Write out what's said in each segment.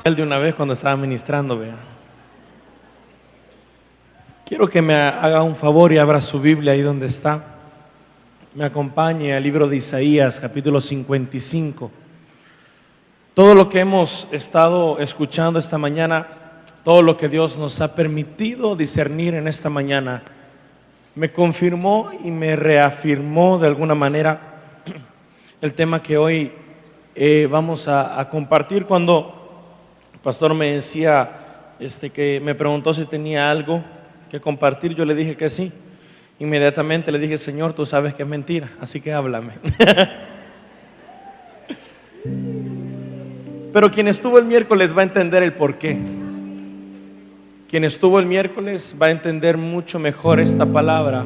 De una vez cuando estaba ministrando, vea. Quiero que me haga un favor y abra su Biblia ahí donde está. Me acompañe al libro de Isaías, capítulo 55. Todo lo que hemos estado escuchando esta mañana, todo lo que Dios nos ha permitido discernir en esta mañana, me confirmó y me reafirmó de alguna manera el tema que hoy vamos a compartir. Cuando el pastor me decía, que me preguntó si tenía algo que compartir, yo le dije que sí. Inmediatamente le dije: Señor, tú sabes que es mentira, así que háblame. Pero quien estuvo el miércoles va a entender el porqué. Quien estuvo el miércoles va a entender mucho mejor esta palabra,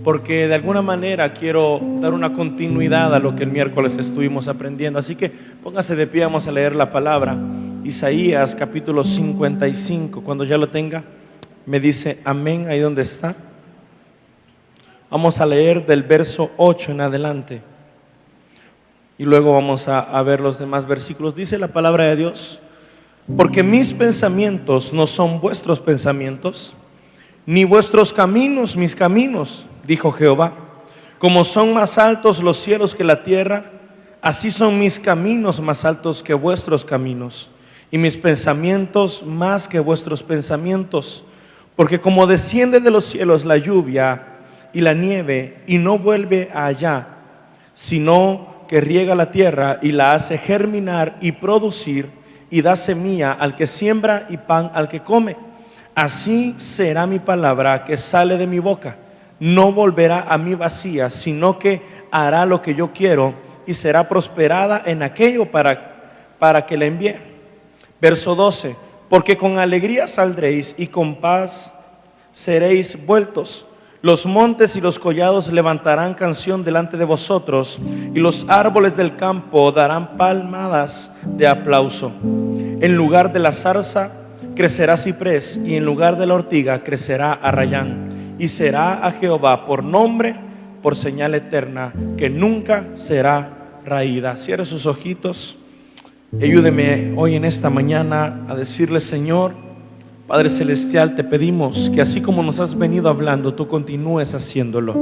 porque de alguna manera quiero dar una continuidad a lo que el miércoles estuvimos aprendiendo. Así que póngase de pie, vamos a leer la palabra. Isaías capítulo 55. Cuando ya lo tenga, me dice amén ahí donde está. Vamos a leer del verso 8 en adelante y luego vamos a ver los demás versículos. Dice la palabra de Dios: porque mis pensamientos no son vuestros pensamientos, ni vuestros caminos mis caminos, dijo Jehová. Como son más altos los cielos que la tierra, así son mis caminos más altos que vuestros caminos, y mis pensamientos más que vuestros pensamientos. Porque como desciende de los cielos la lluvia y la nieve, y no vuelve allá, sino que riega la tierra y la hace germinar y producir, y da semilla al que siembra y pan al que come, así será mi palabra que sale de mi boca. No volverá a mí vacía, sino que hará lo que yo quiero, y será prosperada en aquello para que la envíe. Verso 12: porque con alegría saldréis y con paz seréis vueltos. Los montes y los collados levantarán canción delante de vosotros, y los árboles del campo darán palmadas de aplauso. En lugar de la zarza crecerá ciprés, y en lugar de la ortiga crecerá arrayán. Y será a Jehová por nombre, por señal eterna, que nunca será raída. Cierre sus ojitos. Ayúdeme hoy en esta mañana a decirle: Señor, Padre Celestial, te pedimos que así como nos has venido hablando, tú continúes haciéndolo.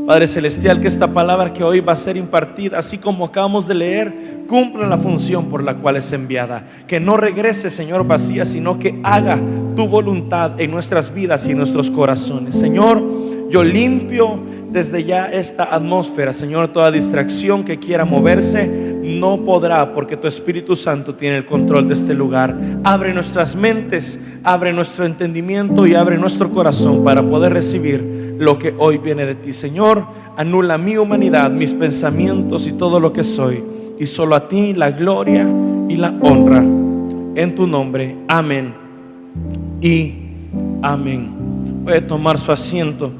Padre Celestial, que esta palabra que hoy va a ser impartida, así como acabamos de leer, cumpla la función por la cual es enviada. Que no regrese, Señor, vacía, sino que haga tu voluntad en nuestras vidas y en nuestros corazones. Señor, yo limpio desde ya esta atmósfera. Señor, toda distracción que quiera moverse no podrá, porque tu Espíritu Santo tiene el control de este lugar. Abre nuestras mentes, abre nuestro entendimiento y abre nuestro corazón para poder recibir lo que hoy viene de ti. Señor, anula mi humanidad, mis pensamientos y todo lo que soy, y solo a ti la gloria y la honra, en tu nombre. Amén y amén. Puede tomar su asiento.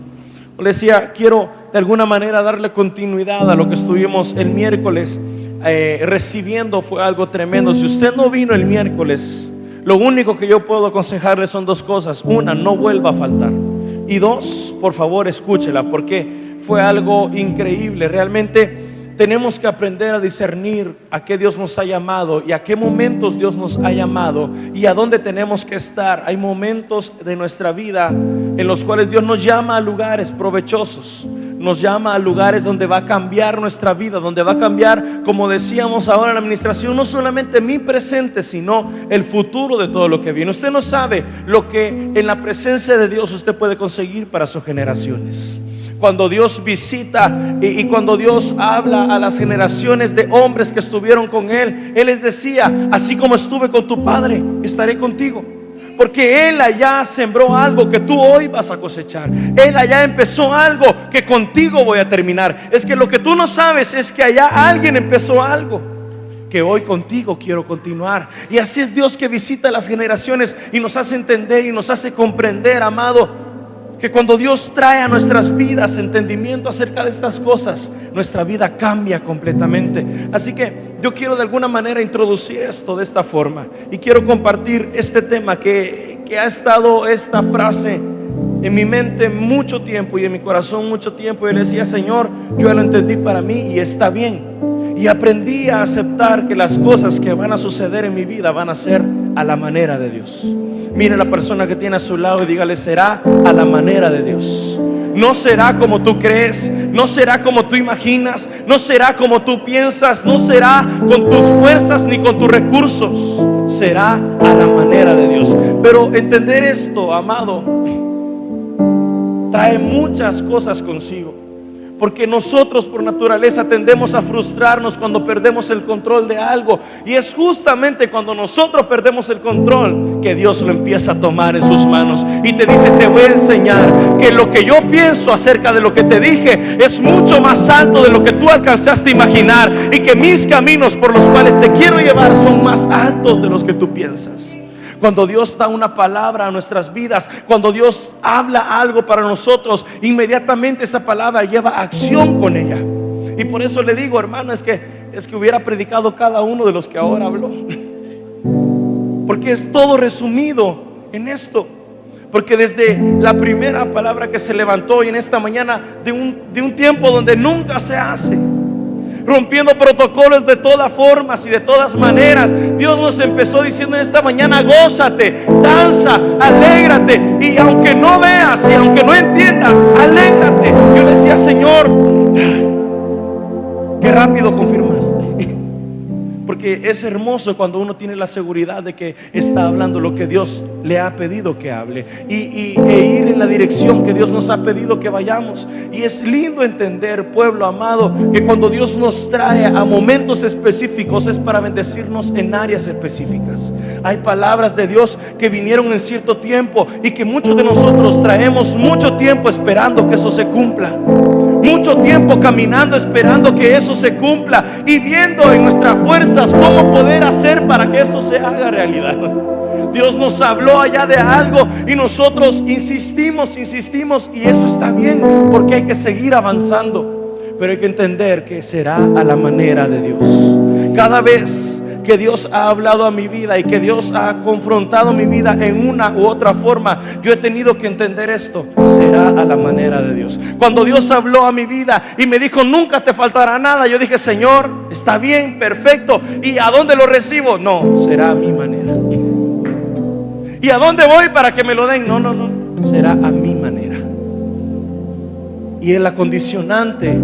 Le decía, quiero de alguna manera darle continuidad a lo que estuvimos el miércoles recibiendo. Fue algo tremendo. Si usted no vino el miércoles, lo único que yo puedo aconsejarle son dos cosas: una, no vuelva a faltar, y dos, por favor escúchela, porque fue algo increíble. Realmente tenemos que aprender a discernir a qué Dios nos ha llamado y a qué momentos Dios nos ha llamado y a dónde tenemos que estar. Hay momentos de nuestra vida en los cuales Dios nos llama a lugares provechosos, nos llama a lugares donde va a cambiar nuestra vida, donde va a cambiar, como decíamos ahora en la administración, no solamente mi presente, sino el futuro de todo lo que viene. Usted no sabe lo que en la presencia de Dios usted puede conseguir para sus generaciones. Cuando Dios visita y cuando Dios habla a las generaciones de hombres que estuvieron con Él, Él les decía: así como estuve con tu padre, estaré contigo. Porque Él allá sembró algo que tú hoy vas a cosechar. Él allá empezó algo que contigo voy a terminar. Es que lo que tú no sabes es que allá alguien empezó algo que hoy contigo quiero continuar. Y así es Dios, que visita las generaciones y nos hace entender y nos hace comprender, amado, que cuando Dios trae a nuestras vidas entendimiento acerca de estas cosas, nuestra vida cambia completamente. Así que yo quiero de alguna manera introducir esto de esta forma, y quiero compartir este tema que ha estado esta frase en mi mente mucho tiempo y en mi corazón mucho tiempo. Y le decía: Señor, yo ya lo entendí para mí y está bien. Y aprendí a aceptar que las cosas que van a suceder en mi vida van a ser a la manera de Dios. Mire a la persona que tiene a su lado y dígale: será a la manera de Dios. No será como tú crees, no será como tú imaginas, no será como tú piensas, no será con tus fuerzas ni con tus recursos. Será a la manera de Dios. Pero entender esto, amado, trae muchas cosas consigo. Porque nosotros por naturaleza tendemos a frustrarnos cuando perdemos el control de algo. Y es justamente cuando nosotros perdemos el control que Dios lo empieza a tomar en sus manos y te dice: te voy a enseñar que lo que yo pienso acerca de lo que te dije es mucho más alto de lo que tú alcanzaste a imaginar, y que mis caminos por los cuales te quiero llevar son más altos de los que tú piensas. Cuando Dios da una palabra a nuestras vidas, cuando Dios habla algo para nosotros, inmediatamente esa palabra lleva acción con ella. Y por eso le digo, hermano, es que hubiera predicado cada uno de los que ahora habló, porque es todo resumido en esto. Porque desde la primera palabra que se levantó y en esta mañana, de un tiempo donde nunca se hace, rompiendo protocolos de todas formas y de todas maneras, Dios nos empezó diciendo en esta mañana: gózate, danza, alégrate. Y aunque no veas y aunque no entiendas, alégrate. Yo le decía: Señor, qué rápido confirmaste. Porque es hermoso cuando uno tiene la seguridad de que está hablando lo que Dios le ha pedido que hable, e ir en la dirección que Dios nos ha pedido que vayamos. Y es lindo entender, pueblo amado, que cuando Dios nos trae a momentos específicos es para bendecirnos en áreas específicas. Hay palabras de Dios que vinieron en cierto tiempo y que muchos de nosotros traemos mucho tiempo esperando que eso se cumpla, mucho tiempo caminando esperando que eso se cumpla y viendo en nuestras fuerzas cómo poder hacer para que eso se haga realidad. Dios nos habló allá de algo y nosotros insistimos, y eso está bien, porque hay que seguir avanzando. Pero hay que entender que será a la manera de Dios. Cada vez que Dios ha hablado a mi vida y que Dios ha confrontado mi vida en una u otra forma, yo he tenido que entender esto: será a la manera de Dios. Cuando Dios habló a mi vida y me dijo: nunca te faltará nada, yo dije: Señor, está bien, perfecto. ¿Y a dónde lo recibo? No, será a mi manera. ¿Y a dónde voy para que me lo den? No, será a mi manera. Y es la condicionante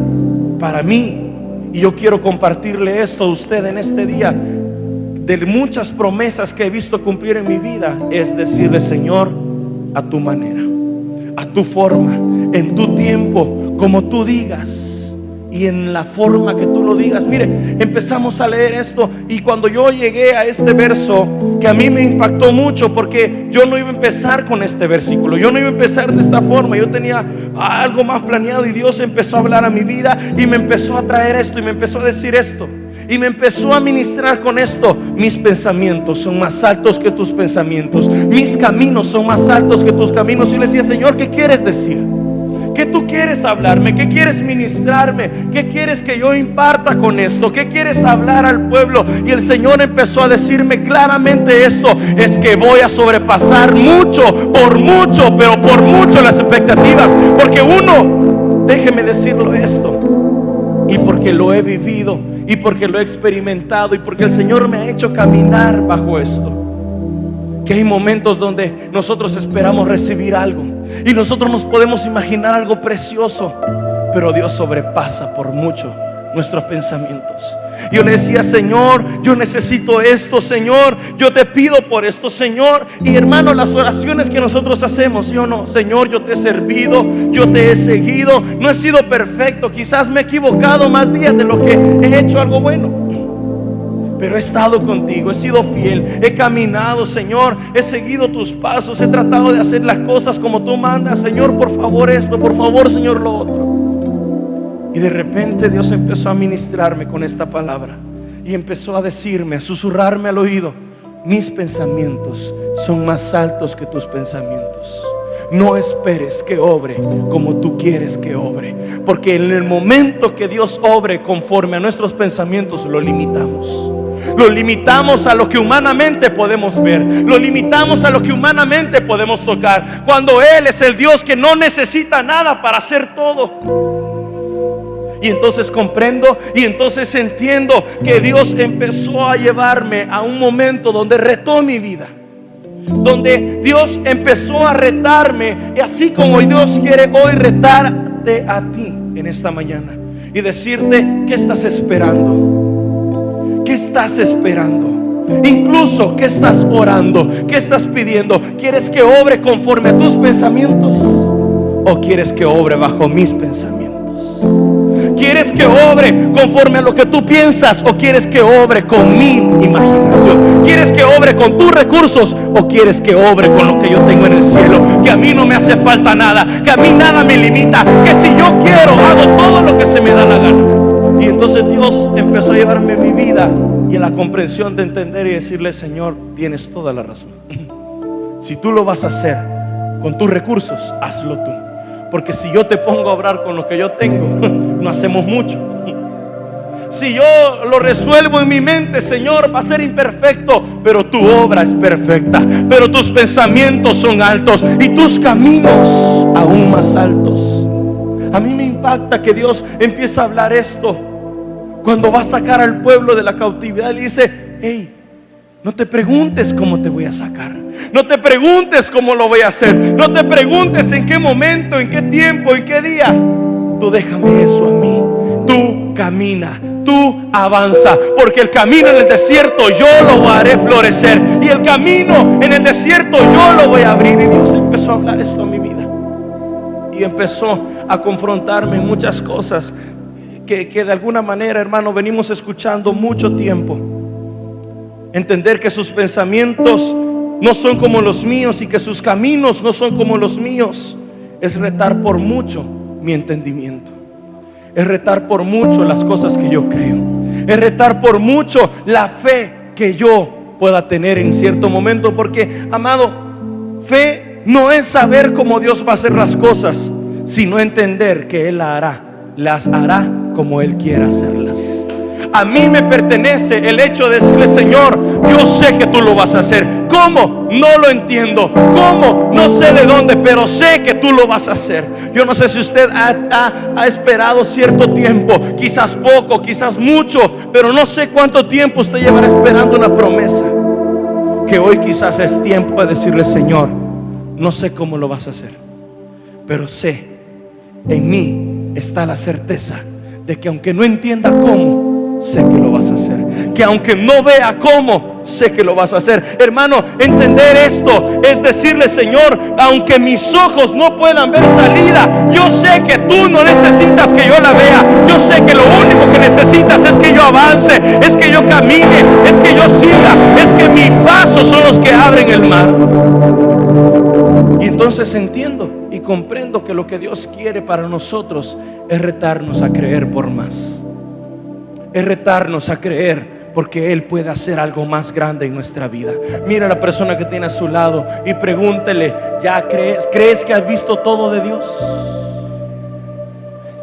para mí, y yo quiero compartirle esto a usted en este día, de muchas promesas que he visto cumplir en mi vida, es decirle: Señor, a tu manera, a tu forma, en tu tiempo, como tú digas y en la forma que tú lo digas. Mire, empezamos a leer esto y cuando yo llegué a este verso, que a mí me impactó mucho, porque yo no iba a empezar con este versículo, yo no iba a empezar de esta forma, yo tenía algo más planeado, y Dios empezó a hablar a mi vida y me empezó a traer esto y me empezó a decir esto y me empezó a ministrar con esto: mis pensamientos son más altos que tus pensamientos, mis caminos son más altos que tus caminos. Y yo le decía: Señor, ¿qué quieres decir? ¿Qué tú quieres hablarme? ¿Qué quieres ministrarme? ¿Qué quieres que yo imparta con esto? ¿Qué quieres hablar al pueblo? Y el Señor empezó a decirme claramente esto: es que voy a sobrepasar mucho, pero por mucho las expectativas. Porque uno, déjeme decirlo esto, y porque lo he vivido, y porque lo he experimentado, y porque el Señor me ha hecho caminar bajo esto, que hay momentos donde nosotros esperamos recibir algo y nosotros nos podemos imaginar algo precioso, pero Dios sobrepasa por mucho nuestros pensamientos. Yo le decía: Señor, yo necesito esto, Señor, yo te pido por esto, Señor. Y hermano, las oraciones que nosotros hacemos, ¿sí o no? Señor, yo te he servido, yo te he seguido, no he sido perfecto, quizás me he equivocado más días de lo que he hecho algo bueno, pero he estado contigo, he sido fiel, he caminado, Señor, he seguido tus pasos, he tratado de hacer las cosas como tú mandas. Señor, por favor esto, por favor, Señor, lo otro. Y de repente Dios empezó a ministrarme con esta palabra y empezó a decirme, a susurrarme al oído: mis pensamientos son más altos que tus pensamientos. No esperes que obre como tú quieres que obre, porque en el momento que Dios obre conforme a nuestros pensamientos, lo limitamos. Lo limitamos a lo que humanamente podemos ver, lo limitamos a lo que humanamente podemos tocar, cuando Él es el Dios que no necesita nada para hacer todo. Y entonces comprendo y entonces entiendo que Dios empezó a llevarme a un momento donde retó mi vida, donde Dios empezó a retarme, y así como Dios quiere hoy retarte a ti en esta mañana y decirte: ¿qué estás esperando? ¿Qué estás esperando? Incluso, ¿qué estás orando? ¿Qué estás pidiendo? ¿Quieres que obre conforme a tus pensamientos o quieres que obre bajo mis pensamientos? ¿Quieres que obre conforme a lo que tú piensas o quieres que obre con mi imaginación? ¿Quieres que obre con tus recursos o quieres que obre con lo que yo tengo en el cielo? Que a mí no me hace falta nada, que a mí nada me limita, que si yo quiero hago todo lo que se me da la gana. Y entonces Dios empezó a llevarme mi vida y en la comprensión de entender y decirle: Señor, tienes toda la razón. Si tú lo vas a hacer con tus recursos, hazlo tú. Porque si yo te pongo a obrar con lo que yo tengo, no hacemos mucho. Si yo lo resuelvo en mi mente, Señor, va a ser imperfecto, pero tu obra es perfecta. Pero tus pensamientos son altos y tus caminos aún más altos. A mí me impacta que Dios empieza a hablar esto cuando va a sacar al pueblo de la cautividad. Le dice: hey, no te preguntes cómo te voy a sacar. No te preguntes cómo lo voy a hacer. No te preguntes en qué momento, en qué tiempo, en qué día. Tú déjame eso a mí. Tú camina, tú avanza, porque el camino en el desierto yo lo haré florecer, y el camino en el desierto yo lo voy a abrir. Y Dios empezó a hablar esto a mi vida y empezó a confrontarme en muchas cosas que de alguna manera, hermano, venimos escuchando mucho tiempo. Entender que sus pensamientos no son como los míos y que sus caminos no son como los míos es retar por mucho mi entendimiento, es retar por mucho las cosas que yo creo, es retar por mucho la fe que yo pueda tener en cierto momento. Porque, amado, fe no es saber cómo Dios va a hacer las cosas, sino entender que Él las hará como Él quiera hacerlas. A mí me pertenece el hecho de decirle: Señor, yo sé que tú lo vas a hacer. ¿Cómo? No lo entiendo. ¿Cómo? No sé de dónde, pero sé que tú lo vas a hacer. Yo no sé si usted ha esperado cierto tiempo, quizás poco, quizás mucho, pero no sé cuánto tiempo usted llevará esperando una promesa. Que hoy quizás es tiempo de decirle: Señor, no sé cómo lo vas a hacer, pero sé, en mí está la certeza de que aunque no entienda cómo, sé que lo vas a hacer. Que aunque no vea cómo, sé que lo vas a hacer. Hermano, entender esto es decirle: Señor, aunque mis ojos no puedan ver salida, yo sé que tú no necesitas que yo la vea. Yo sé que lo único que necesitas es que yo avance, es que yo camine, es que yo siga, es que mis pasos son los que abren el mar. Y entonces entiendo y comprendo que lo que Dios quiere para nosotros es retarnos a creer por más. Es retarnos a creer porque Él puede hacer algo más grande en nuestra vida. Mira a la persona que tiene a su lado y pregúntele: ¿ya crees que has visto todo de Dios?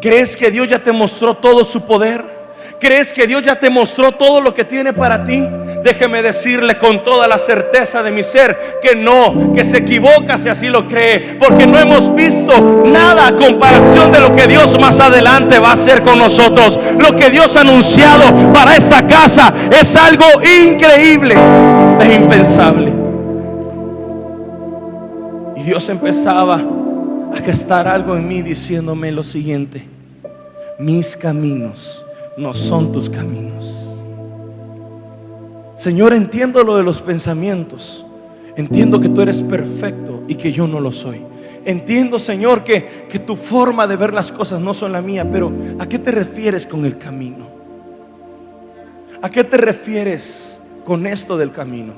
¿Crees que Dios ya te mostró todo su poder? ¿Crees que Dios ya te mostró todo lo que tiene para ti? Déjeme decirle con toda la certeza de mi ser que no, que se equivoca si así lo cree, porque no hemos visto nada a comparación de lo que Dios más adelante va a hacer con nosotros. Lo que Dios ha anunciado para esta casa es algo increíble e impensable. Y Dios empezaba a gestar algo en mí diciéndome lo siguiente: mis caminos no son tus caminos. Señor, entiendo lo de los pensamientos. Entiendo que tú eres perfecto y que yo no lo soy. Entiendo, Señor, que tu forma de ver las cosas no son la mía. Pero ¿a qué te refieres con el camino? ¿A qué te refieres con esto del camino?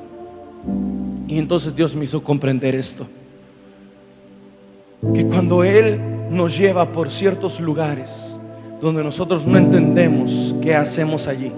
Y entonces Dios me hizo comprender esto: que cuando Él nos lleva por ciertos lugares donde nosotros no entendemos qué hacemos allí,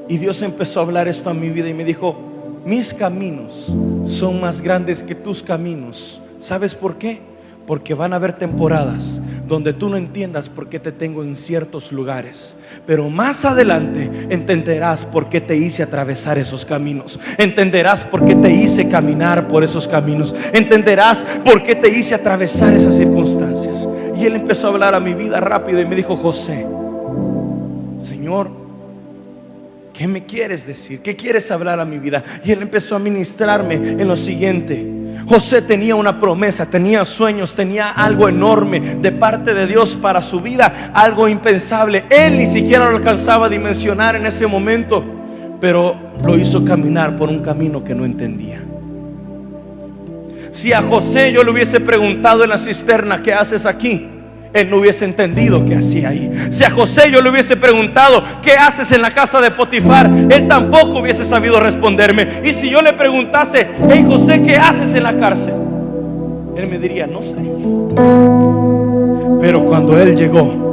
y Dios empezó a hablar esto a mi vida y me dijo: mis caminos son más grandes que tus caminos. ¿Sabes por qué? Porque van a haber temporadas donde tú no entiendas por qué te tengo en ciertos lugares, pero más adelante entenderás por qué te hice atravesar esos caminos, entenderás por qué te hice caminar por esos caminos, entenderás por qué te hice atravesar esas circunstancias. Y él empezó a hablar a mi vida rápido y me dijo: José, Señor, ¿qué me quieres decir? ¿Qué quieres hablar a mi vida? Y él empezó a ministrarme en lo siguiente: José tenía una promesa, tenía sueños, tenía algo enorme de parte de Dios para su vida, algo impensable. Él ni siquiera lo alcanzaba a dimensionar en ese momento, pero lo hizo caminar por un camino que no entendía. Si a José yo le hubiese preguntado en la cisterna: ¿qué haces aquí?, él no hubiese entendido qué hacía ahí. Si a José yo le hubiese preguntado: ¿qué haces en la casa de Potifar?, él tampoco hubiese sabido responderme. Y si yo le preguntase: hey José, ¿qué haces en la cárcel?, él me diría: no sé. Pero cuando él llegó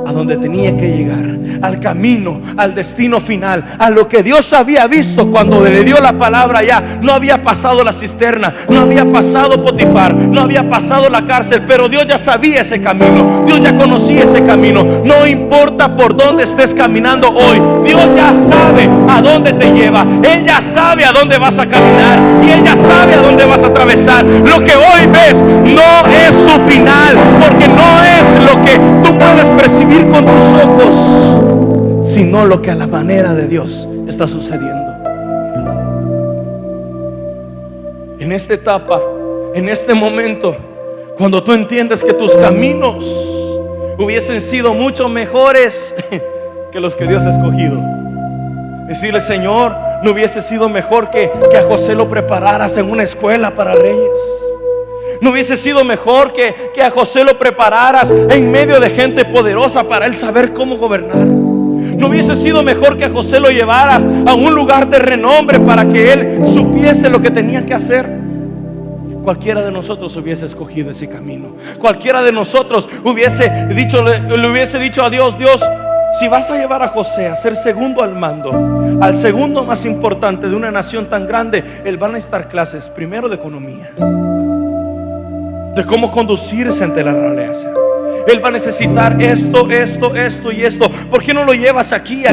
a donde tenía que llegar, al camino, al destino final, a lo que Dios había visto cuando le dio la palabra, ya no había pasado la cisterna, no había pasado Potifar, no había pasado la cárcel, pero Dios ya sabía ese camino, Dios ya conocía ese camino. No importa por dónde estés caminando hoy, Dios ya sabe a dónde te lleva, Él ya sabe a dónde vas a caminar y Él ya sabe a dónde vas a atravesar. Lo que hoy ves no es tu final, porque no es lo que tú puedes percibir con tus ojos, sino lo que a la manera de Dios está sucediendo. En esta etapa, en este momento, cuando tú entiendes que tus caminos hubiesen sido mucho mejores que los que Dios ha escogido, decirle: Señor, ¿no hubiese sido mejor que a José lo prepararas en una escuela para reyes? ¿No hubiese sido mejor que a José lo prepararas en medio de gente poderosa para él saber cómo gobernar? ¿No hubiese sido mejor que a José lo llevaras a un lugar de renombre para que él supiese lo que tenía que hacer? Cualquiera de nosotros hubiese escogido ese camino. Cualquiera de nosotros le hubiese dicho a Dios: Dios, si vas a llevar a José a ser segundo al mando, al segundo más importante de una nación tan grande, él va a necesitar clases, primero de economía, de cómo conducirse ante la realeza. Él va a necesitar esto y esto. ¿Por qué no lo llevas aquí?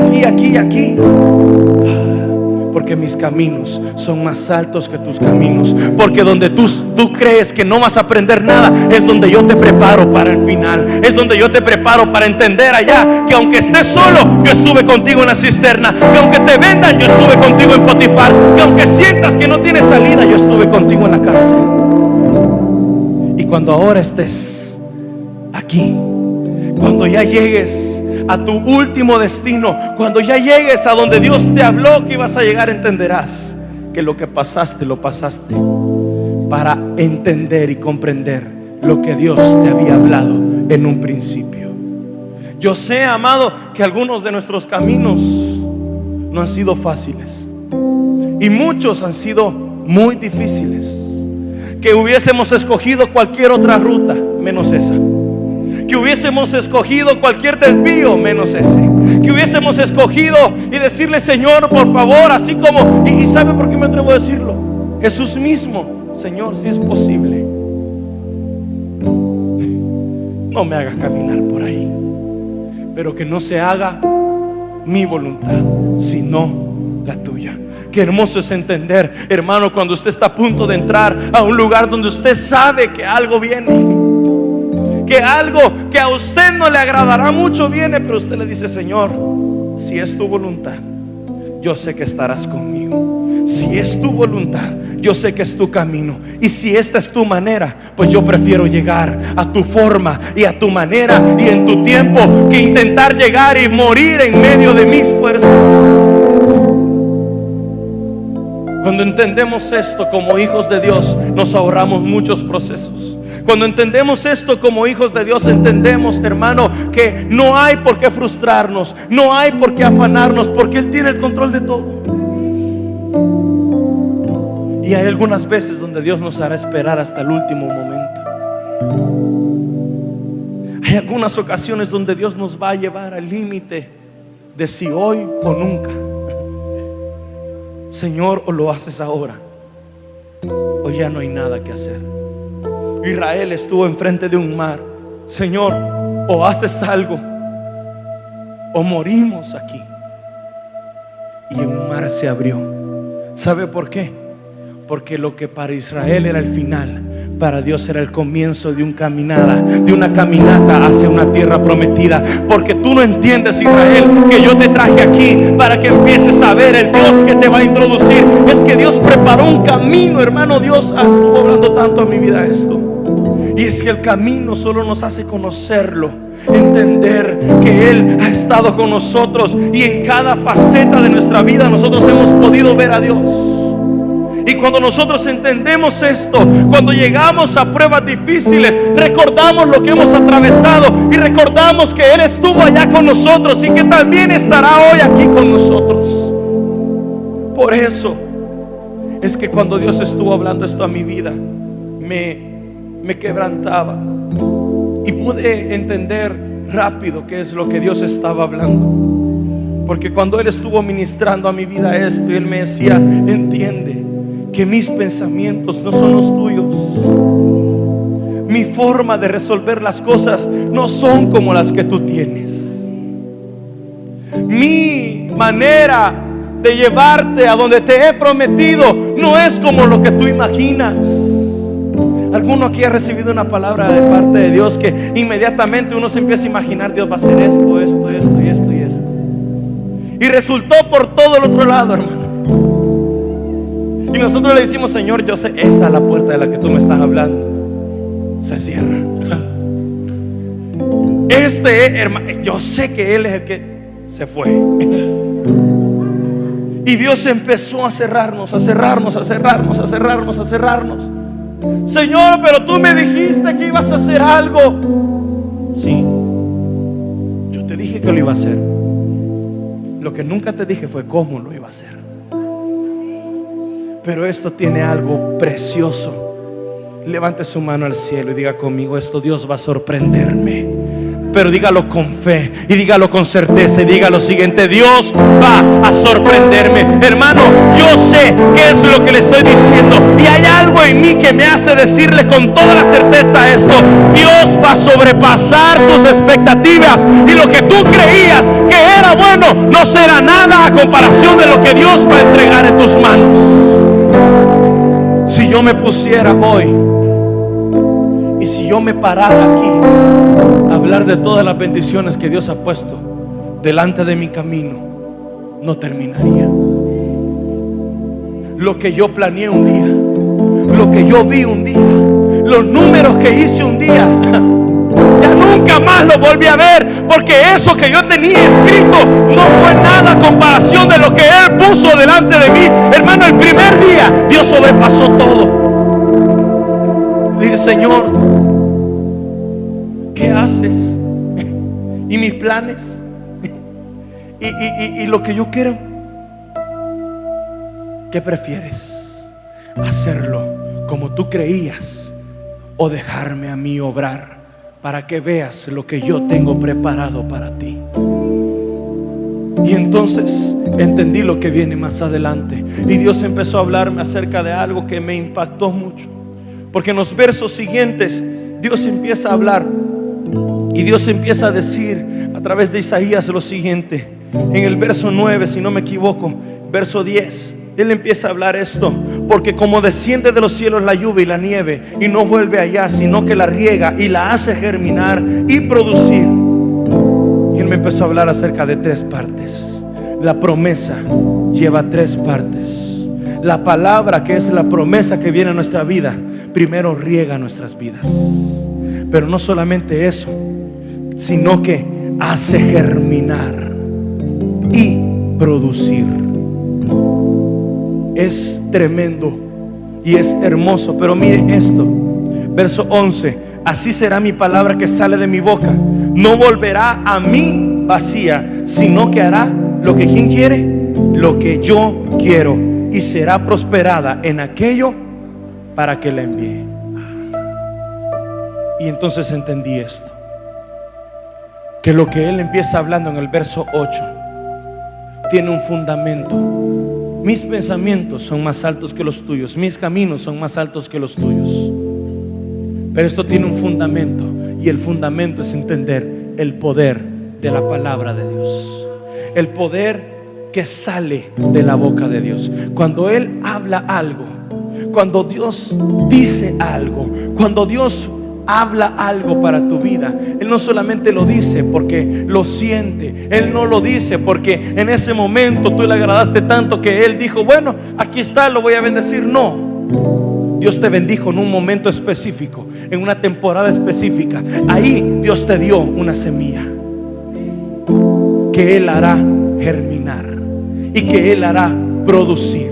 Porque mis caminos son más altos que tus caminos. Porque donde tú crees que no vas a aprender nada, es donde yo te preparo para el final. Es donde yo te preparo para entender allá que aunque estés solo, yo estuve contigo en la cisterna. Que aunque te vendan, yo estuve contigo en Potifar. Que aunque sientas que no tienes salida, yo estuve contigo en la cárcel. Y cuando ahora estés aquí, cuando ya llegues a tu último destino, cuando ya llegues a donde Dios te habló que ibas a llegar, entenderás que lo que pasaste, lo pasaste para entender y comprender lo que Dios te había hablado en un principio. Yo sé, amado, que algunos de nuestros caminos no han sido fáciles y muchos han sido muy difíciles. Que hubiésemos escogido cualquier otra ruta menos esa. Que hubiésemos escogido cualquier desvío menos ese. Que hubiésemos escogido y decirle: Señor, por favor, así como, y ¿sabe por qué me atrevo a decirlo? Jesús mismo: Señor, si es posible, no me hagas caminar por ahí, pero que no se haga mi voluntad, sino la tuya. Qué hermoso es entender, hermano, cuando usted está a punto de entrar a un lugar donde usted sabe que algo viene, que algo que a usted no le agradará mucho viene, pero usted le dice: Señor, si es tu voluntad, yo sé que estarás conmigo. Si es tu voluntad, yo sé que es tu camino. Y si esta es tu manera, pues yo prefiero llegar a tu forma y a tu manera y en tu tiempo, que intentar llegar y morir en medio de mis fuerzas. Cuando entendemos esto como hijos de Dios, nos ahorramos muchos procesos. Cuando entendemos esto como hijos de Dios, entendemos, hermano, que no hay por qué frustrarnos, no hay por qué afanarnos, porque Él tiene el control de todo. Y hay algunas veces donde Dios nos hará esperar hasta el último momento. Hay algunas ocasiones donde Dios nos va a llevar al límite de si hoy o nunca. Señor, o lo haces ahora, o ya no hay nada que hacer. Israel estuvo enfrente de un mar Señor, o haces algo o morimos aquí. Y un mar se abrió. ¿Sabe por qué? Porque lo que para Israel era el final, para Dios era el comienzo de una caminata hacia una tierra prometida. Porque tú no entiendes, Israel, que yo te traje aquí para que empieces a ver el Dios que te va a introducir. Es que Dios preparó un camino, hermano. Dios estuvo hablando tanto en mi vida esto. Y es que el camino solo nos hace conocerlo, entender que Él ha estado con nosotros, y en cada faceta de nuestra vida nosotros hemos podido ver a Dios. Y cuando nosotros entendemos esto, cuando llegamos a pruebas difíciles, recordamos lo que hemos atravesado y recordamos que Él estuvo allá con nosotros y que también estará hoy aquí con nosotros. Por eso es que cuando Dios estuvo hablando esto a mi vida, me quebrantaba y pude entender rápido qué es lo que Dios estaba hablando. Porque cuando Él estuvo ministrando a mi vida esto, y Él me decía: entiende que mis pensamientos no son los tuyos. Mi forma de resolver las cosas no son como las que tú tienes. Mi manera de llevarte a donde te he prometido no es como lo que tú imaginas. ¿Alguno aquí ha recibido una palabra de parte de Dios que inmediatamente uno se empieza a imaginar: Dios va a hacer esto, esto, esto y esto y esto? Y resultó por todo el otro lado, hermano. Y nosotros le decimos: Señor, yo sé, esa es la puerta de la que tú me estás hablando. Se cierra. Hermano, yo sé que Él es el que se fue. Y Dios empezó a cerrarnos, a cerrarnos, a cerrarnos, a cerrarnos, a cerrarnos. Señor, pero tú me dijiste que ibas a hacer algo. Sí, yo te dije que lo iba a hacer. Lo que nunca te dije fue cómo lo iba a hacer. Pero esto tiene algo precioso. Levante su mano al cielo y diga conmigo: esto Dios va a sorprenderme. Pero dígalo con fe y dígalo con certeza y diga lo siguiente: Dios va a sorprenderme. Hermano, yo sé qué es lo que le estoy diciendo, y hay algo en mí que me hace decirle con toda la certeza esto: Dios va a sobrepasar tus expectativas, y lo que tú creías que era bueno no será nada a comparación de lo que Dios va a entregar en tus manos. Si yo me pusiera hoy y si yo me parara aquí a hablar de todas las bendiciones que Dios ha puesto delante de mi camino, no terminaría. Lo que yo planeé un día, lo que yo vi un día, los números que hice un día, ya nunca más lo volví a ver, porque eso que yo tenía escrito no fue nada a comparación de lo que Él puso delante de mí. Hermano, el primer día Dios sobrepasó todo. Dije: Señor, ¿qué haces? Y mis planes y lo que yo quiero, ¿qué prefieres? ¿Hacerlo como tú creías o dejarme a mí obrar para que veas lo que yo tengo preparado para ti? Y entonces entendí lo que viene más adelante, y Dios empezó a hablarme acerca de algo que me impactó mucho. Porque en los versos siguientes Dios empieza a hablar, y Dios empieza a decir a través de Isaías lo siguiente. En el verso 9, si no me equivoco, verso 10, Él empieza a hablar esto: porque como desciende de los cielos la lluvia y la nieve, y no vuelve allá, sino que la riega y la hace germinar y producir. Y Él me empezó a hablar acerca de tres partes. La promesa lleva tres partes. La palabra, que es la promesa que viene a nuestra vida, primero riega nuestras vidas. Pero no solamente eso, sino que hace germinar y producir. Es tremendo y es hermoso. Pero miren esto, verso 11: así será mi palabra que sale de mi boca, no volverá a mí vacía, sino que hará lo que ¿quién quiere? Lo que yo quiero, y será prosperada en aquello para que la envíe. Y entonces entendí esto, que lo que Él empieza hablando en el verso 8 tiene un fundamento. Mis pensamientos son más altos que los tuyos, mis caminos son más altos que los tuyos. Pero esto tiene un fundamento, Y el fundamento es entender el poder de la palabra de Dios, el poder que sale de la boca de Dios. Cuando Él habla algo, cuando Dios dice algo, cuando Dios habla algo para tu vida, Él no solamente lo dice porque lo siente, Él no lo dice porque en ese momento tú le agradaste tanto que Él dijo, bueno, aquí está, lo voy a bendecir. No, Dios te bendijo en un momento específico, en una temporada específica. Ahí Dios te dio una semilla que Él hará germinar y que Él hará producir.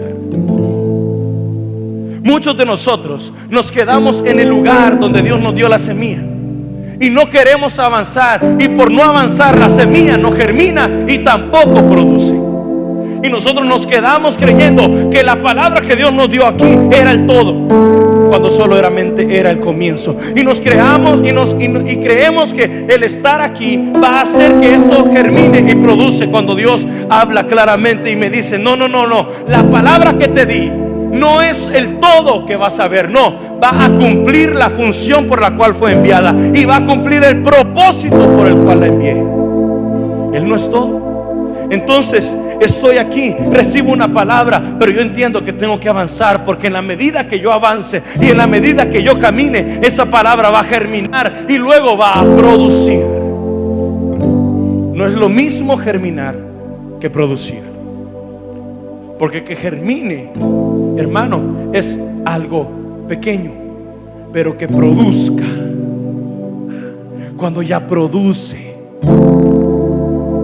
Muchos de nosotros nos quedamos en el lugar donde Dios nos dio la semilla y no queremos avanzar, y por no avanzar la semilla no germina y tampoco produce. Y nosotros nos quedamos creyendo que la palabra que Dios nos dio aquí era el todo, cuando solamente era el comienzo. Y nos creamos y creemos que el estar aquí va a hacer que esto germine y produce, cuando Dios habla claramente y me dice, no, la palabra que te di no es el todo que vas a ver, no, va a cumplir la función por la cual fue enviada y va a cumplir el propósito por el cual la envié. Él no es todo. Entonces estoy aquí, recibo una palabra, pero yo entiendo que tengo que avanzar, porque en la medida que yo avance y en la medida que yo camine, esa palabra va a germinar y luego va a producir. No es lo mismo germinar que producir, porque que germine, hermano, es algo pequeño, pero que produzca, cuando ya produce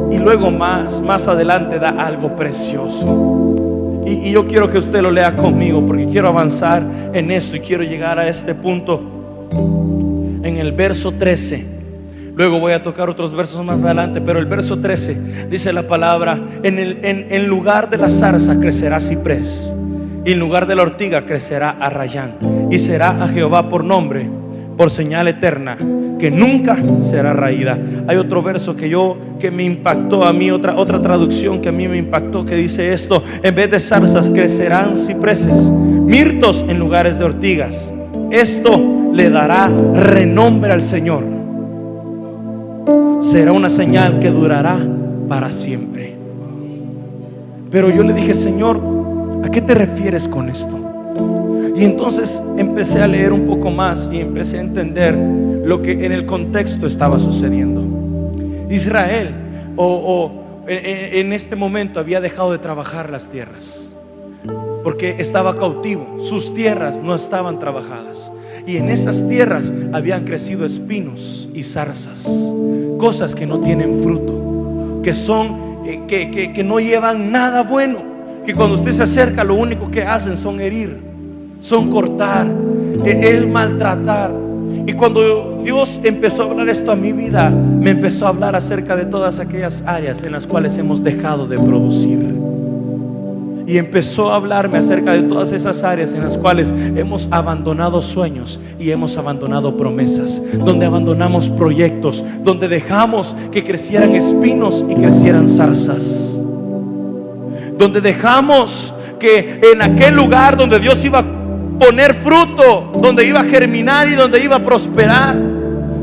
y luego más adelante da algo precioso. Y yo quiero que usted lo lea conmigo, porque quiero avanzar en esto y quiero llegar a este punto en el verso 13. Luego voy a tocar otros versos más adelante, pero el verso 13 dice la palabra: en lugar de la zarza crecerá ciprés, y en lugar de la ortiga crecerá arrayán, y será a Jehová por nombre, por señal eterna, que nunca será raída. Hay otro verso que me impactó a mí, otra traducción que a mí me impactó, que dice esto: en vez de zarzas crecerán cipreses, mirtos en lugares de ortigas. Esto le dará renombre al Señor. Será una señal que durará para siempre. Pero yo le dije: Señor, ¿a qué te refieres con esto? Y entonces empecé a leer un poco más y empecé a entender lo que en el contexto estaba sucediendo. Israel en este momento había dejado de trabajar las tierras, porque estaba cautivo. Sus tierras no estaban trabajadas, y en esas tierras habían crecido espinos y zarzas, cosas que no tienen fruto, que son que no llevan nada bueno, que cuando usted se acerca lo único que hacen son herir, son cortar, es maltratar. Y cuando Dios empezó a hablar esto a mi vida, me empezó a hablar acerca de todas aquellas áreas en las cuales hemos dejado de producir. Y empezó a hablarme acerca de todas esas áreas en las cuales hemos abandonado sueños y hemos abandonado promesas, donde abandonamos proyectos, donde dejamos que crecieran espinos y crecieran zarzas, donde dejamos que en aquel lugar donde Dios iba a poner fruto, donde iba a germinar y donde iba a prosperar,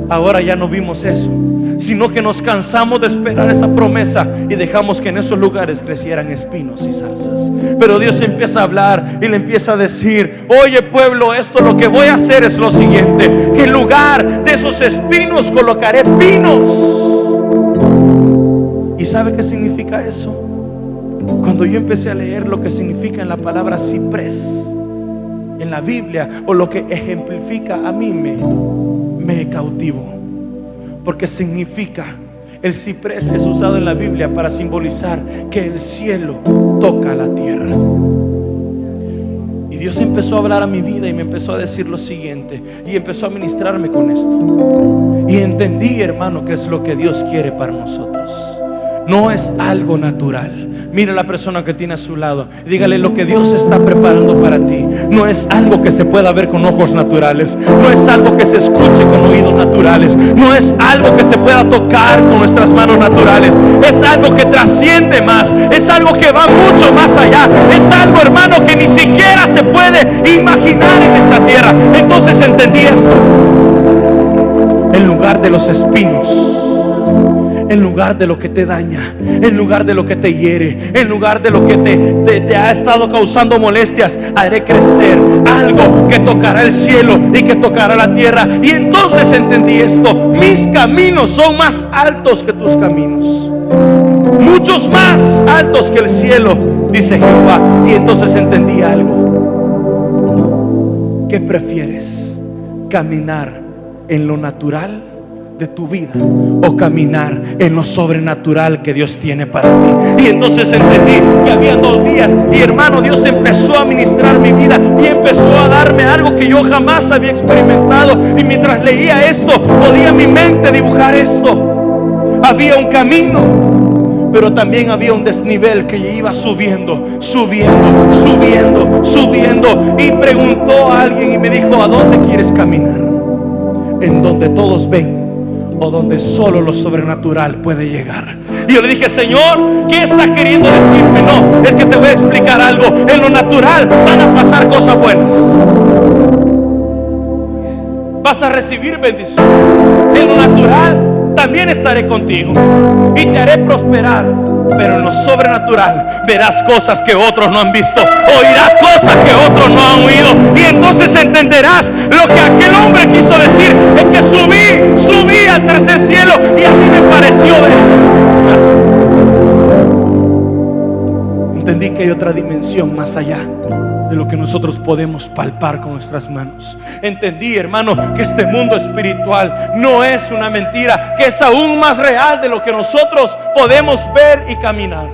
ahora ya no vimos eso, sino que nos cansamos de esperar esa promesa y dejamos que en esos lugares crecieran espinos y zarzas. Pero Dios empieza a hablar y le empieza a decir: oye pueblo, esto lo que voy a hacer es lo siguiente, que en lugar de esos espinos colocaré pinos. ¿Y sabe qué significa eso? Cuando yo empecé a leer lo que significa en la palabra ciprés en la Biblia, o lo que ejemplifica, a mí me cautivó, porque significa, el ciprés es usado en la Biblia para simbolizar que el cielo toca la tierra. Y Dios empezó a hablar a mi vida y me empezó a decir lo siguiente, y empezó a ministrarme con esto, y entendí, hermano, que es lo que Dios quiere para nosotros. No es algo natural. Mira a la persona que tiene a su lado y dígale: lo que Dios está preparando para ti no es algo que se pueda ver con ojos naturales, no es algo que se escuche con oídos naturales, no es algo que se pueda tocar con nuestras manos naturales. Es algo que trasciende más, es algo que va mucho más allá, es algo, hermano, que ni siquiera se puede imaginar en esta tierra. Entonces entendí esto. en lugar de los espinos, en lugar de lo que te daña, en lugar de lo que te hiere, en lugar de lo que te ha estado causando molestias, haré crecer algo que tocará el cielo y que tocará la tierra. Y entonces entendí esto: mis caminos son más altos que tus caminos, muchos más altos que el cielo, dice Jehová. Y entonces entendí algo: ¿qué prefieres? ¿Caminar en lo natural de tu vida o caminar en lo sobrenatural que Dios tiene para ti? Y entonces entendí que había dos vías. Y hermano, Dios empezó a ministrar mi vida y empezó a darme algo que yo jamás había experimentado. Y mientras leía esto, podía mi mente dibujar esto. Había un camino, pero también había un desnivel que iba subiendo, subiendo, subiendo, subiendo. Y preguntó a alguien y me dijo: ¿a dónde quieres caminar? ¿En donde todos ven o donde solo lo sobrenatural puede llegar? Y yo le dije: Señor, ¿qué estás queriendo decirme? No, es que te voy a explicar algo. En lo natural van a pasar cosas buenas, vas a recibir bendición. En lo natural también estaré contigo y te haré prosperar. Pero en lo sobrenatural verás cosas que otros no han visto, oirás cosas que otros no han oído. Y entonces entenderás lo que aquel hombre quiso decir: es que subí al tercer cielo y a mí me pareció ver. Entendí que hay otra dimensión más allá de lo que nosotros podemos palpar con nuestras manos. Entendí, hermano, que este mundo espiritual no es una mentira, que es aún más real de lo que nosotros podemos ver y caminar.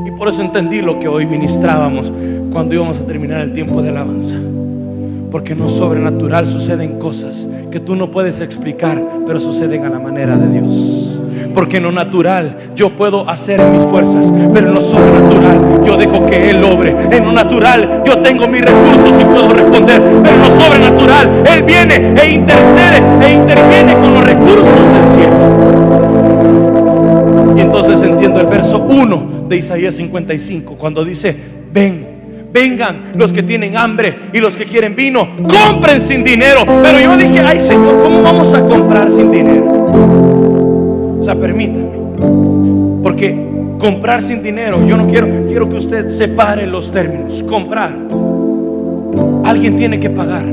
Y por eso entendí lo que hoy ministrábamos cuando íbamos a terminar el tiempo de alabanza. Porque en lo sobrenatural suceden cosas que tú no puedes explicar, pero suceden a la manera de Dios. Porque en lo natural yo puedo hacer en mis fuerzas, pero en lo sobrenatural yo dejo que Él obre. En lo natural yo tengo mis recursos y puedo responder, pero en lo sobrenatural Él viene e intercede e interviene con los recursos del cielo. Y entonces entiendo el verso 1 de Isaías 55 cuando dice: vengan los que tienen hambre y los que quieren vino, compren sin dinero. Pero yo dije: ay, Señor, ¿cómo vamos a comprar sin dinero? O sea, permítame, porque comprar sin dinero, yo no quiero que usted separe los términos. Comprar, alguien tiene que pagar,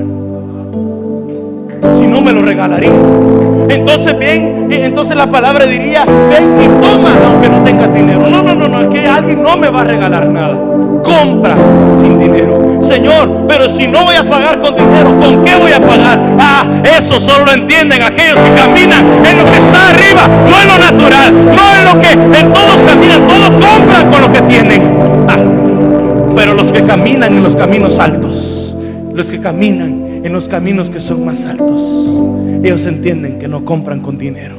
si no me lo regalaría. Entonces entonces la palabra diría: ven y toma aunque no tengas dinero. No, es que alguien no me va a regalar nada. Compra sin dinero. Señor, pero si no voy a pagar con dinero, ¿con qué voy a pagar? Eso solo lo entienden aquellos que caminan en lo que está arriba, no en lo natural, no en lo que en todos caminan, todos compran con lo que tienen. Pero los que caminan en los caminos altos, los que caminan en los caminos que son más altos, ellos entienden que no compran con dinero.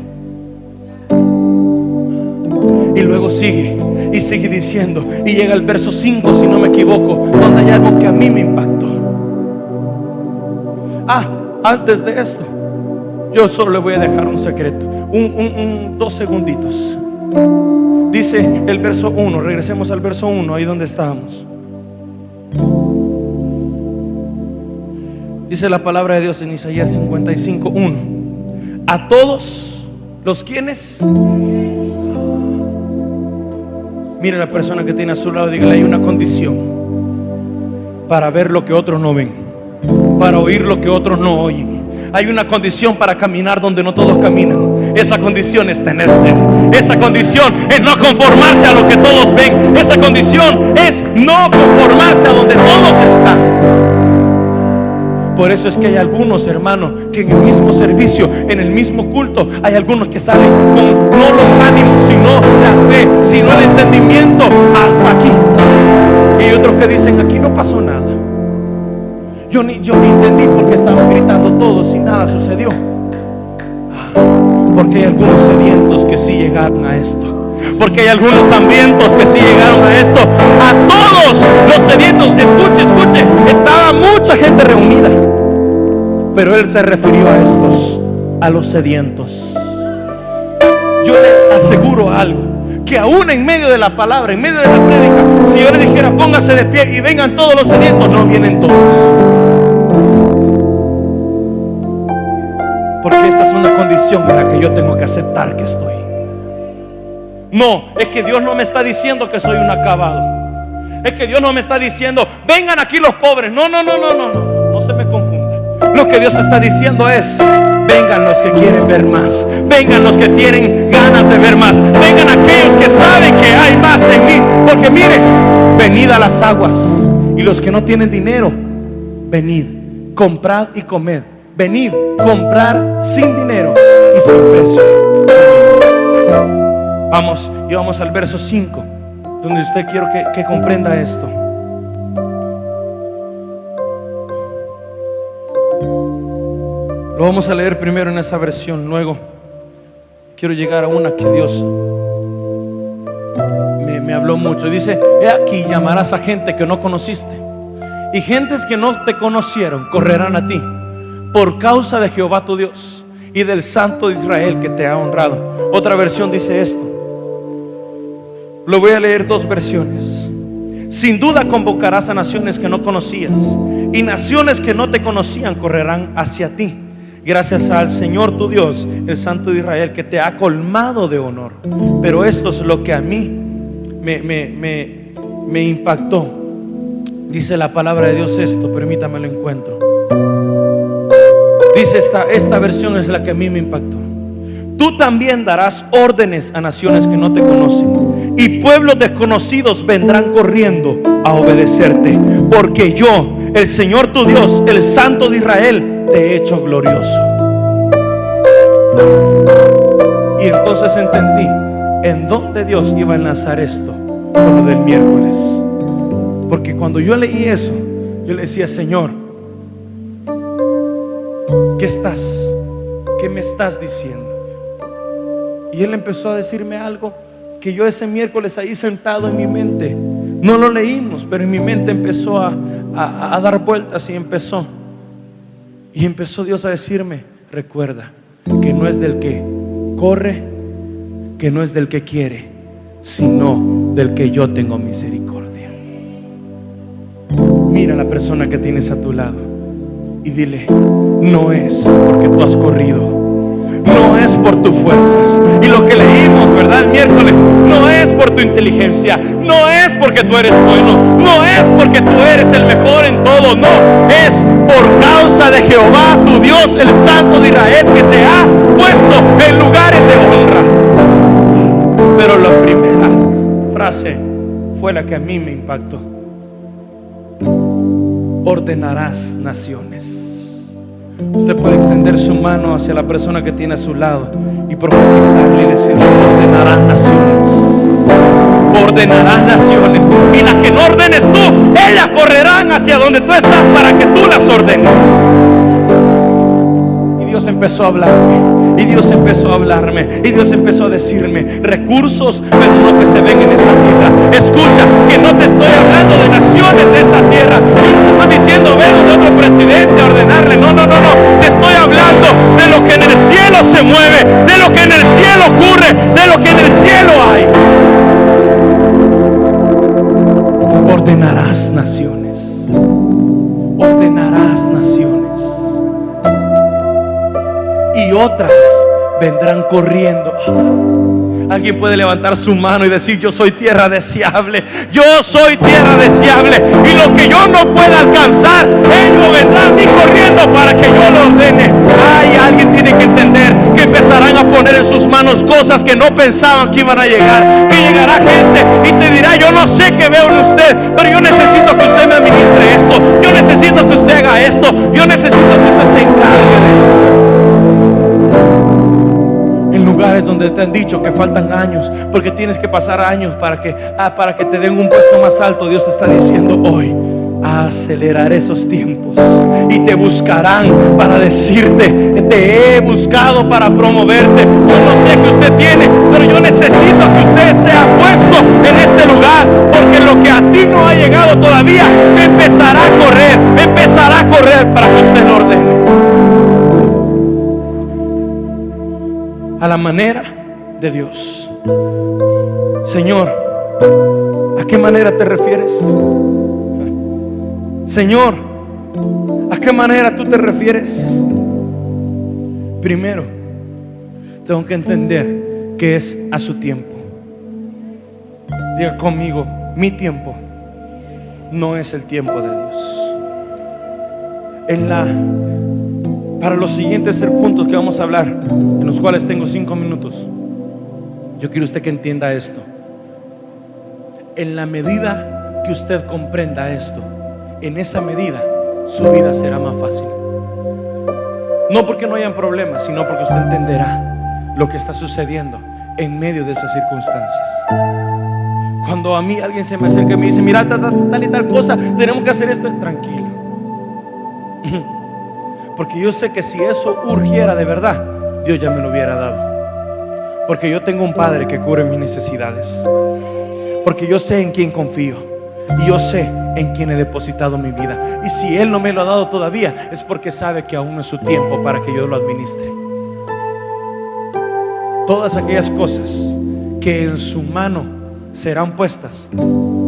Y luego sigue diciendo, y llega el verso 5, si no me equivoco, donde hay algo que a mí me impactó. Antes de esto, yo solo le voy a dejar un secreto, 2 segunditos. Dice el verso 1, regresemos al verso 1, ahí donde estábamos. Dice la palabra de Dios en Isaías 55:1: a todos los quienes. Mire a la persona que tiene a su lado y dígale: hay una condición para ver lo que otros no ven, para oír lo que otros no oyen. Hay una condición para caminar donde no todos caminan. Esa condición es tener sed. Esa condición es no conformarse a lo que todos ven. Esa condición es no conformarse a donde todos están. Por eso es que hay algunos, hermanos, que en el mismo servicio, en el mismo culto, hay algunos que salen con no los ánimos, sino la fe, sino el entendimiento hasta aquí. Y hay otros que dicen: aquí no pasó nada. Yo ni entendí porque estaban gritando todos y nada sucedió. Porque hay algunos sedientos que sí llegaron a esto. Porque hay algunos hambrientos que sí llegaron a esto. A todos los sedientos, escuche, estaba mucha gente reunida, pero Él se refirió a estos, a los sedientos. Yo le aseguro algo, que aún en medio de la palabra, en medio de la prédica, si yo le dijera: póngase de pie y vengan todos los sedientos, no vienen todos. porque esta es una condición en la que yo tengo que aceptar que estoy. No, es que Dios no me está diciendo que soy un acabado. Es que Dios no me está diciendo, vengan aquí los pobres. No, no se me confunda. Lo que Dios está diciendo es, vengan los que quieren ver más, vengan los que tienen ganas de ver más, vengan aquellos que saben que hay más en mí. Porque mire, venid a las aguas, y los que no tienen dinero, venid, comprad y comed. Venid, comprar sin dinero y sin precio. Vamos, y vamos al verso 5, donde usted quiero que comprenda esto. Lo vamos a leer primero en esa versión, luego quiero llegar a una que Dios me habló mucho. Dice: he aquí, llamarás a gente que no conociste, y gentes que no te conocieron correrán a ti, por causa de Jehová tu Dios y del Santo de Israel que te ha honrado. Otra versión dice esto. Lo voy a leer dos versiones. Sin duda convocarás a naciones que no conocías, y naciones que no te conocían correrán hacia ti, gracias al Señor tu Dios, el Santo de Israel, que te ha colmado de honor. Pero esto es lo que a mí me impactó. Dice la palabra de Dios esto, permítame lo encuentro. Dice esta versión es la que a mí me impactó. Tú también darás órdenes a naciones que no te conocen, y pueblos desconocidos vendrán corriendo a obedecerte, porque yo, el Señor tu Dios, el Santo de Israel, te he hecho glorioso. Y entonces entendí en dónde Dios iba a enlazar esto con lo del miércoles. Porque cuando yo leí eso, yo le decía: Señor, ¿qué me estás diciendo? Y Él empezó a decirme algo que yo ese miércoles ahí sentado en mi mente, no lo leímos, pero en mi mente empezó a dar vueltas y empezó Dios a decirme: recuerda que no es del que corre, que no es del que quiere, sino del que yo tengo misericordia. Mira a la persona que tienes a tu lado y dile: no es porque tú has corrido, no es por tus fuerzas. Y lo que leímos, ¿verdad? El miércoles, no es por tu inteligencia, no es porque tú eres bueno, no es porque tú eres el mejor en todo, no, es por causa de Jehová tu Dios, el Santo de Israel, que te ha puesto en lugares de honra. Pero la primera frase fue la que a mí me impactó: ordenarás naciones. Usted puede extender su mano hacia la persona que tiene a su lado y profetizarle y decirle: ordenarás naciones, ordenarás naciones, y las que no ordenes tú, ellas correrán hacia donde tú estás para que tú las ordenes. Y Dios empezó a hablarme, y Dios empezó a hablarme, y Dios empezó a decirme: recursos, pero no que se ven en esta tierra. Escucha, que no te estoy hablando de naciones de esta tierra. Yo no te estoy diciendo ve donde otro presidente a ordenarle. No. Te estoy hablando de lo que en el cielo se mueve, de lo que en el cielo ocurre, de lo que en el cielo hay. Ordenarás naciones, ordenarás naciones, y otras vendrán corriendo. Alguien puede levantar su mano y decir: yo soy tierra deseable, yo soy tierra deseable, y lo que yo no pueda alcanzar, ellos vendrán a mí corriendo para que yo lo ordene. Ay, alguien tiene que entender que empezarán a poner en sus manos cosas que no pensaban que iban a llegar. Que llegará gente y te dirá: yo no sé qué veo en usted, pero yo necesito que usted me administre esto, yo necesito que usted haga esto, yo necesito que usted se encargue de esto. En lugares donde te han dicho que faltan años, porque tienes que pasar años para que te den un puesto más alto, Dios te está diciendo hoy: aceleraré esos tiempos, y te buscarán para decirte: te he buscado para promoverte. Yo no sé qué usted tiene, pero yo necesito que usted sea puesto en este lugar, porque lo que a ti no ha llegado todavía empezará a correr para que usted lo ordene a la manera de Dios. Señor, ¿a qué manera te refieres? Señor, ¿a qué manera tú te refieres? Primero, tengo que entender que es a su tiempo. Diga conmigo, mi tiempo no es el tiempo de Dios. Para los siguientes 3 puntos que vamos a hablar, en los cuales tengo 5 minutos, yo quiero usted que entienda esto. En la medida que usted comprenda esto, en esa medida su vida será más fácil. No porque no hayan problemas, sino porque usted entenderá lo que está sucediendo en medio de esas circunstancias. Cuando a mí alguien se me acerca y me dice, mira, tal y tal cosa, tenemos que hacer esto, tranquilo. Porque yo sé que si eso urgiera de verdad, Dios ya me lo hubiera dado. Porque yo tengo un Padre que cubre mis necesidades. Porque yo sé en quién confío. Y yo sé en quién he depositado mi vida. Y si Él no me lo ha dado todavía, es porque sabe que aún no es su tiempo para que yo lo administre. Todas aquellas cosas que en su mano serán puestas,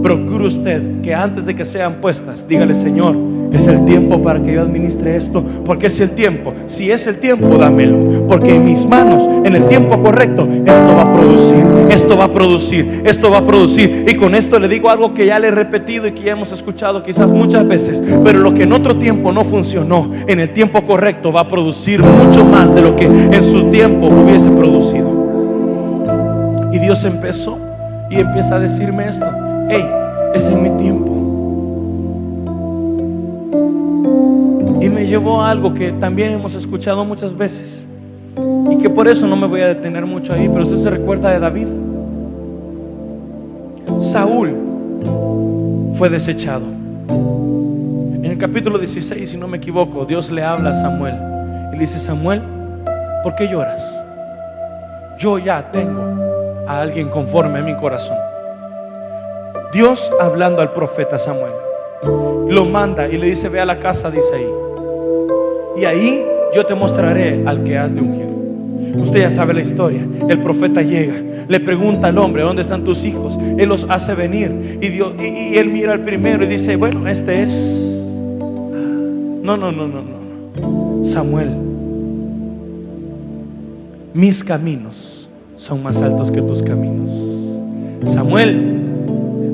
procure usted que antes de que sean puestas, dígale: Señor, es el tiempo para que yo administre esto. Porque es el tiempo. Si es el tiempo, dámelo. Porque en mis manos, en el tiempo correcto, esto va a producir, esto va a producir, esto va a producir. Y con esto le digo algo que ya le he repetido y que ya hemos escuchado quizás muchas veces, pero lo que en otro tiempo no funcionó, en el tiempo correcto va a producir mucho más de lo que en su tiempo hubiese producido. Y Dios empezó y empieza a decirme esto: hey, ese es mi tiempo. Y me llevó a algo que también hemos escuchado muchas veces, y que por eso no me voy a detener mucho ahí. Pero usted se recuerda de David. Saúl fue desechado. En el capítulo 16, si no me equivoco, Dios le habla a Samuel y le dice: Samuel, ¿por qué lloras? Yo ya tengo a alguien conforme a mi corazón. Dios hablando al profeta Samuel, lo manda y le dice: ve a la casa de Isaí, y ahí yo te mostraré al que has de ungir. Usted ya sabe la historia. El profeta llega, le pregunta al hombre: ¿dónde están tus hijos? Él los hace venir, y él mira al primero y dice: bueno, este es... No, Samuel, mis caminos son más altos que tus caminos. Samuel,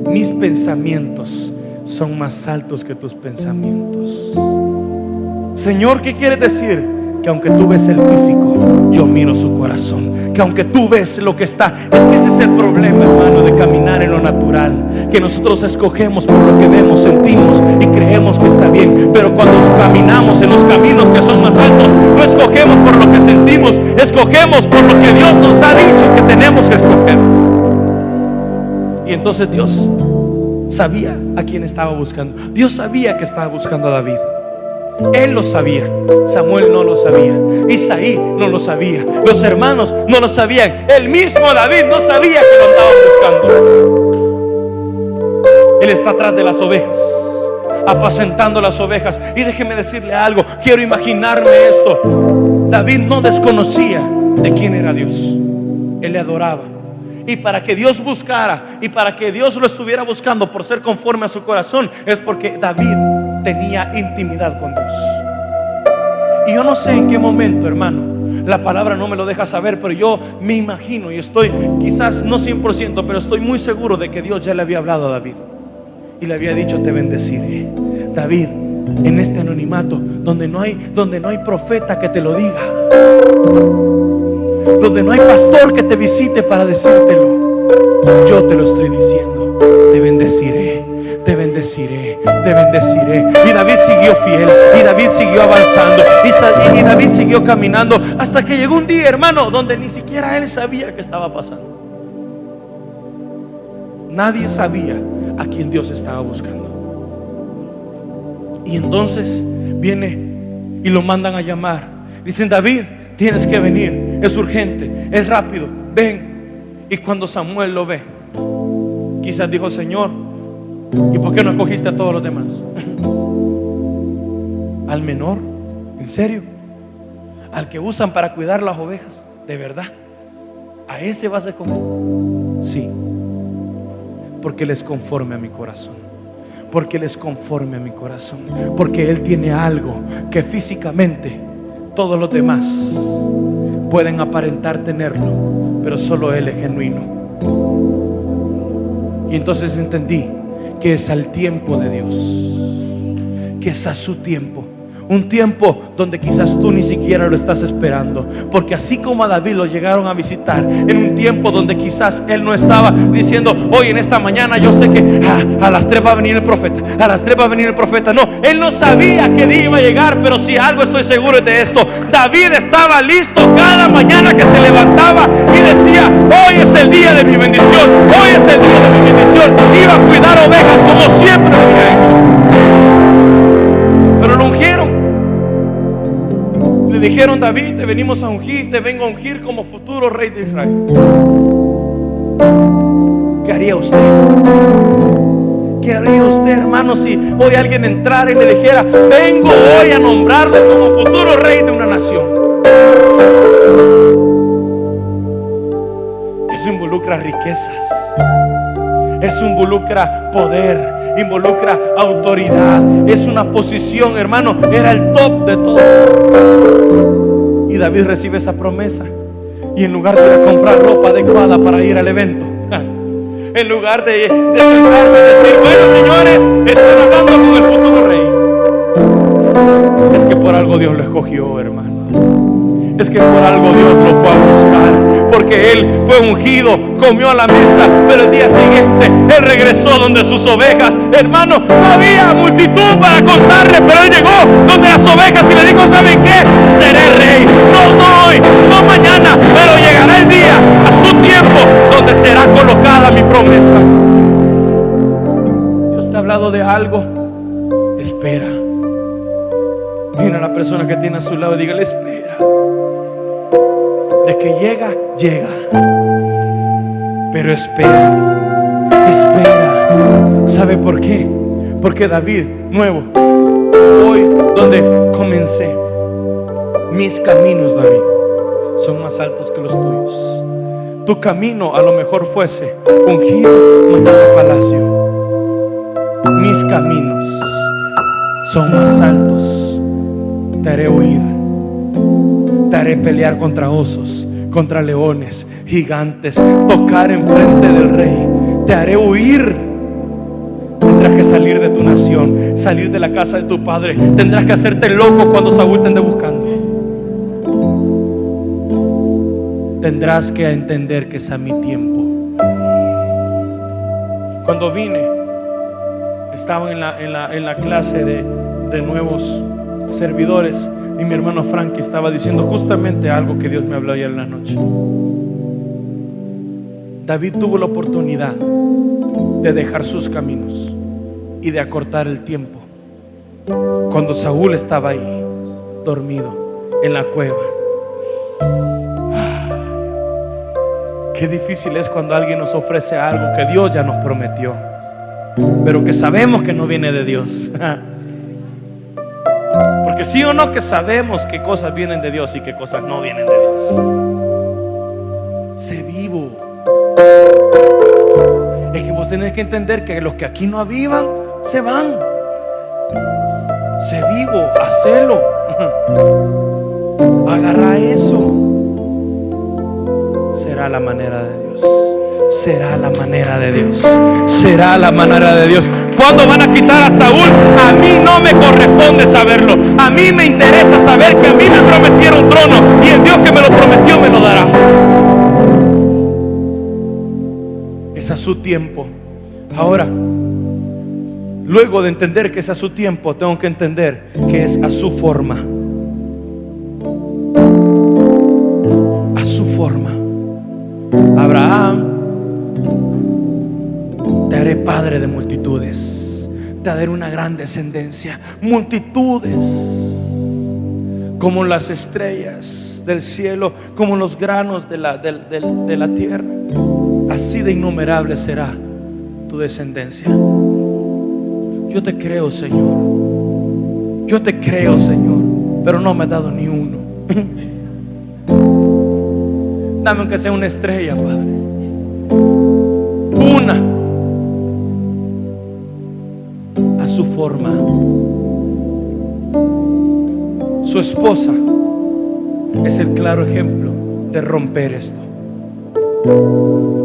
mis pensamientos son más altos que tus pensamientos. Señor, ¿qué quiere decir? Que aunque tú ves el físico, yo miro su corazón. Que aunque tú ves lo que está, es que ese es el problema, hermano, de caminar en lo natural, que nosotros escogemos por lo que vemos, sentimos y creemos que está bien. Pero cuando caminamos en los caminos que son más altos, no escogemos por lo que sentimos, escogemos por lo que Dios nos ha dicho que tenemos que escoger. Y entonces Dios sabía a quién estaba buscando. Dios sabía que estaba buscando a David. Él lo sabía. Samuel no lo sabía. Isaí no lo sabía. Los hermanos no lo sabían. El mismo David no sabía que lo estaban buscando. Él está atrás de las ovejas, apacentando las ovejas. Y déjeme decirle algo, quiero imaginarme esto. David no desconocía de quién era Dios. Él le adoraba. Y para que Dios buscara, y para que Dios lo estuviera buscando por ser conforme a su corazón, es porque David tenía intimidad con Dios. Y yo no sé en qué momento, hermano, la palabra no me lo deja saber, pero yo me imagino y estoy, quizás no 100%, pero estoy muy seguro de que Dios ya le había hablado a David y le había dicho: te bendeciré. David, en este anonimato, donde no hay profeta que te lo diga, donde no hay pastor que te visite para decírtelo, yo te lo estoy diciendo: te bendeciré, te bendeciré, te bendeciré. Y David siguió fiel, y David siguió avanzando, y David siguió caminando, hasta que llegó un día, hermano, donde ni siquiera él sabía qué estaba pasando. Nadie sabía a quién Dios estaba buscando. Y entonces viene y lo mandan a llamar. Dicen: David, tienes que venir, es urgente, es rápido, ven. Y cuando Samuel lo ve, quizás dijo: Señor, ¿y por qué no escogiste a todos los demás? Al menor, ¿en serio? Al que usan para cuidar las ovejas, ¿de verdad? ¿A ese vas a escoger? Sí, porque Él es conforme a mi corazón. Porque Él es conforme a mi corazón. Porque Él tiene algo que físicamente Todos los demás pueden aparentar tenerlo, pero solo Él es genuino. Y entonces entendí que es al tiempo de Dios, que es a su tiempo. Un tiempo donde quizás tú ni siquiera lo estás esperando. Porque así como a David lo llegaron a visitar en un tiempo donde quizás él no estaba diciendo: hoy en esta mañana yo sé que a las 3 va a venir el profeta, a las 3 va a venir el profeta. No, él no sabía que día iba a llegar. Pero si algo estoy seguro es de esto: David estaba listo cada mañana que se levantaba y decía: hoy es el día de mi bendición, hoy es el día de mi bendición. Iba a cuidar ovejas como siempre lo había hecho. Pero lo ungieron. Le dijeron: David, te venimos a ungir, te vengo a ungir como futuro rey de Israel. ¿Qué haría usted? ¿Qué haría usted, hermano, si hoy alguien entrara y le dijera: vengo hoy a nombrarle como futuro rey de una nación? Eso involucra riquezas, eso involucra poder, involucra autoridad. Es una posición, hermano. Era el top de todo. Y David recibe esa promesa. Y en lugar de ir a comprar ropa adecuada para ir al evento, en lugar de sentarse y decir: bueno, señores, están hablando con el futuro rey. Es que por algo Dios lo escogió, hermano. Es que por algo Dios lo fue a buscar. Porque él fue ungido, comió a la mesa, pero el día siguiente él regresó donde sus ovejas. Hermano, no había multitud para contarle, pero él llegó donde las ovejas y le dijo: ¿saben qué? Seré rey. No hoy, no mañana, pero llegará el día a su tiempo donde será colocada mi promesa. Dios te ha hablado de algo. Espera. Mira a la persona que tiene a su lado y dígale: espera. De que llega, llega. Pero espera, espera. ¿Sabe por qué? Porque David, nuevo, hoy donde comencé, mis caminos, David, son más altos que los tuyos. Tu camino a lo mejor fuese ungido, mañana palacio. Mis caminos son más altos. Te haré huir. Te haré pelear contra osos, contra leones, gigantes, tocar enfrente del rey. Te haré huir. Tendrás que salir de tu nación, salir de la casa de tu padre. Tendrás que hacerte loco cuando Saúl te ande buscando. Tendrás que entender que es a mi tiempo. Cuando vine, estaba en la clase de nuevos servidores. Y mi hermano Frankie estaba diciendo justamente algo que Dios me habló ayer en la noche. David tuvo la oportunidad de dejar sus caminos y de acortar el tiempo cuando Saúl estaba ahí, dormido en la cueva. Qué difícil es cuando alguien nos ofrece algo que Dios ya nos prometió, pero que sabemos que no viene de Dios. Porque sí o no que sabemos qué cosas vienen de Dios y qué cosas no vienen de Dios. Sé vivo. Es que vos tenés que entender que los que aquí no avivan se van. Sé vivo, hacelo. Agarra eso. Será la manera de Dios. Será la manera de Dios. Será la manera de Dios. ¿Cuándo van a quitar a Saúl? A mí no me corresponde saberlo. A mí me interesa saber que a mí me prometieron trono y el Dios que me lo prometió me lo dará. Es a su tiempo. Ahora, luego de entender que es a su tiempo, tengo que entender que es a su forma. A su forma. Abraham: te haré padre de multitudes, te daré una gran descendencia, multitudes como las estrellas del cielo, como los granos de la tierra. Así de innumerable será tu descendencia. Yo te creo, Señor. Yo te creo, Señor, pero no me has dado ni uno. Dame aunque sea una estrella, Padre. Una. A su forma. Su esposa es el claro ejemplo de romper esto.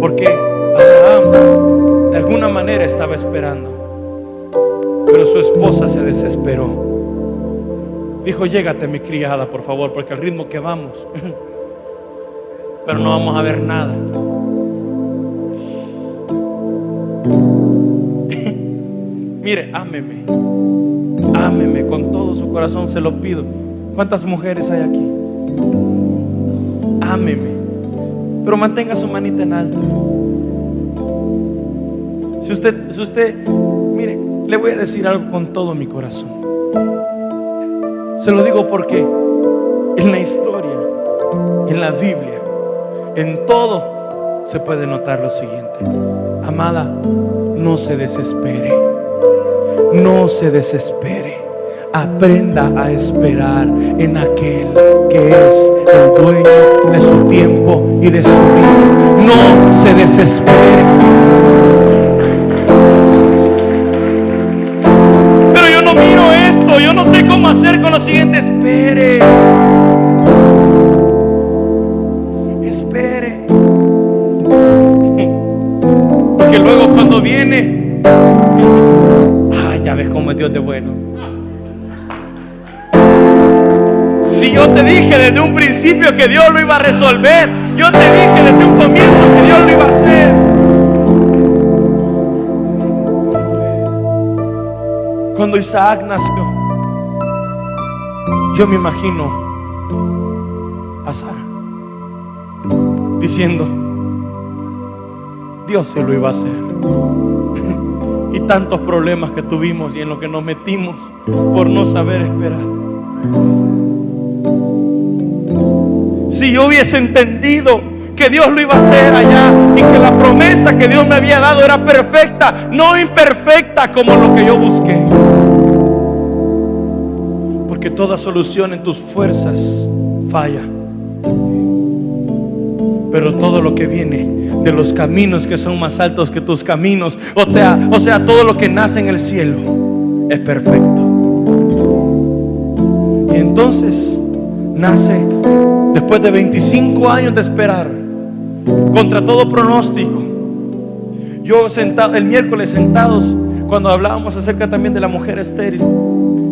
Porque Abraham de alguna manera estaba esperando, pero su esposa se desesperó. Dijo: llégate mi criada, por favor, porque al ritmo que vamos pero no vamos a ver nada. Mire, ámeme, ámeme con todo su corazón, se lo pido. ¿Cuántas mujeres hay aquí? Ámeme, pero mantenga su manita en alto. Si usted, mire, le voy a decir algo con todo mi corazón. Se lo digo porque en la historia, en la Biblia, en todo se puede notar lo siguiente. Amada, no se desespere. No se desespere. Aprenda a esperar en aquel que es el dueño de su tiempo y de su vida. No se desespere. Pero yo no miro esto, yo no sé cómo hacer con lo siguiente. Espere. Espere. Porque luego cuando viene, ya ves cómo es Dios de bueno. Si yo te dije desde un principio que Dios lo iba a resolver, yo te dije desde un comienzo que Dios lo iba a hacer. Cuando Isaac nació, yo me imagino a Sara diciendo: Dios se lo iba a hacer. Y tantos problemas que tuvimos y en los que nos metimos por no saber esperar. Si yo hubiese entendido que Dios lo iba a hacer allá y que la promesa que Dios me había dado era perfecta, no imperfecta como lo que yo busqué. Porque toda solución en tus fuerzas falla. Pero todo lo que viene de los caminos que son más altos que tus caminos, o sea, todo lo que nace en el cielo es perfecto. Y entonces nace después de 25 años de esperar, contra todo pronóstico. Yo sentado, el miércoles sentados, cuando hablábamos acerca también de la mujer estéril,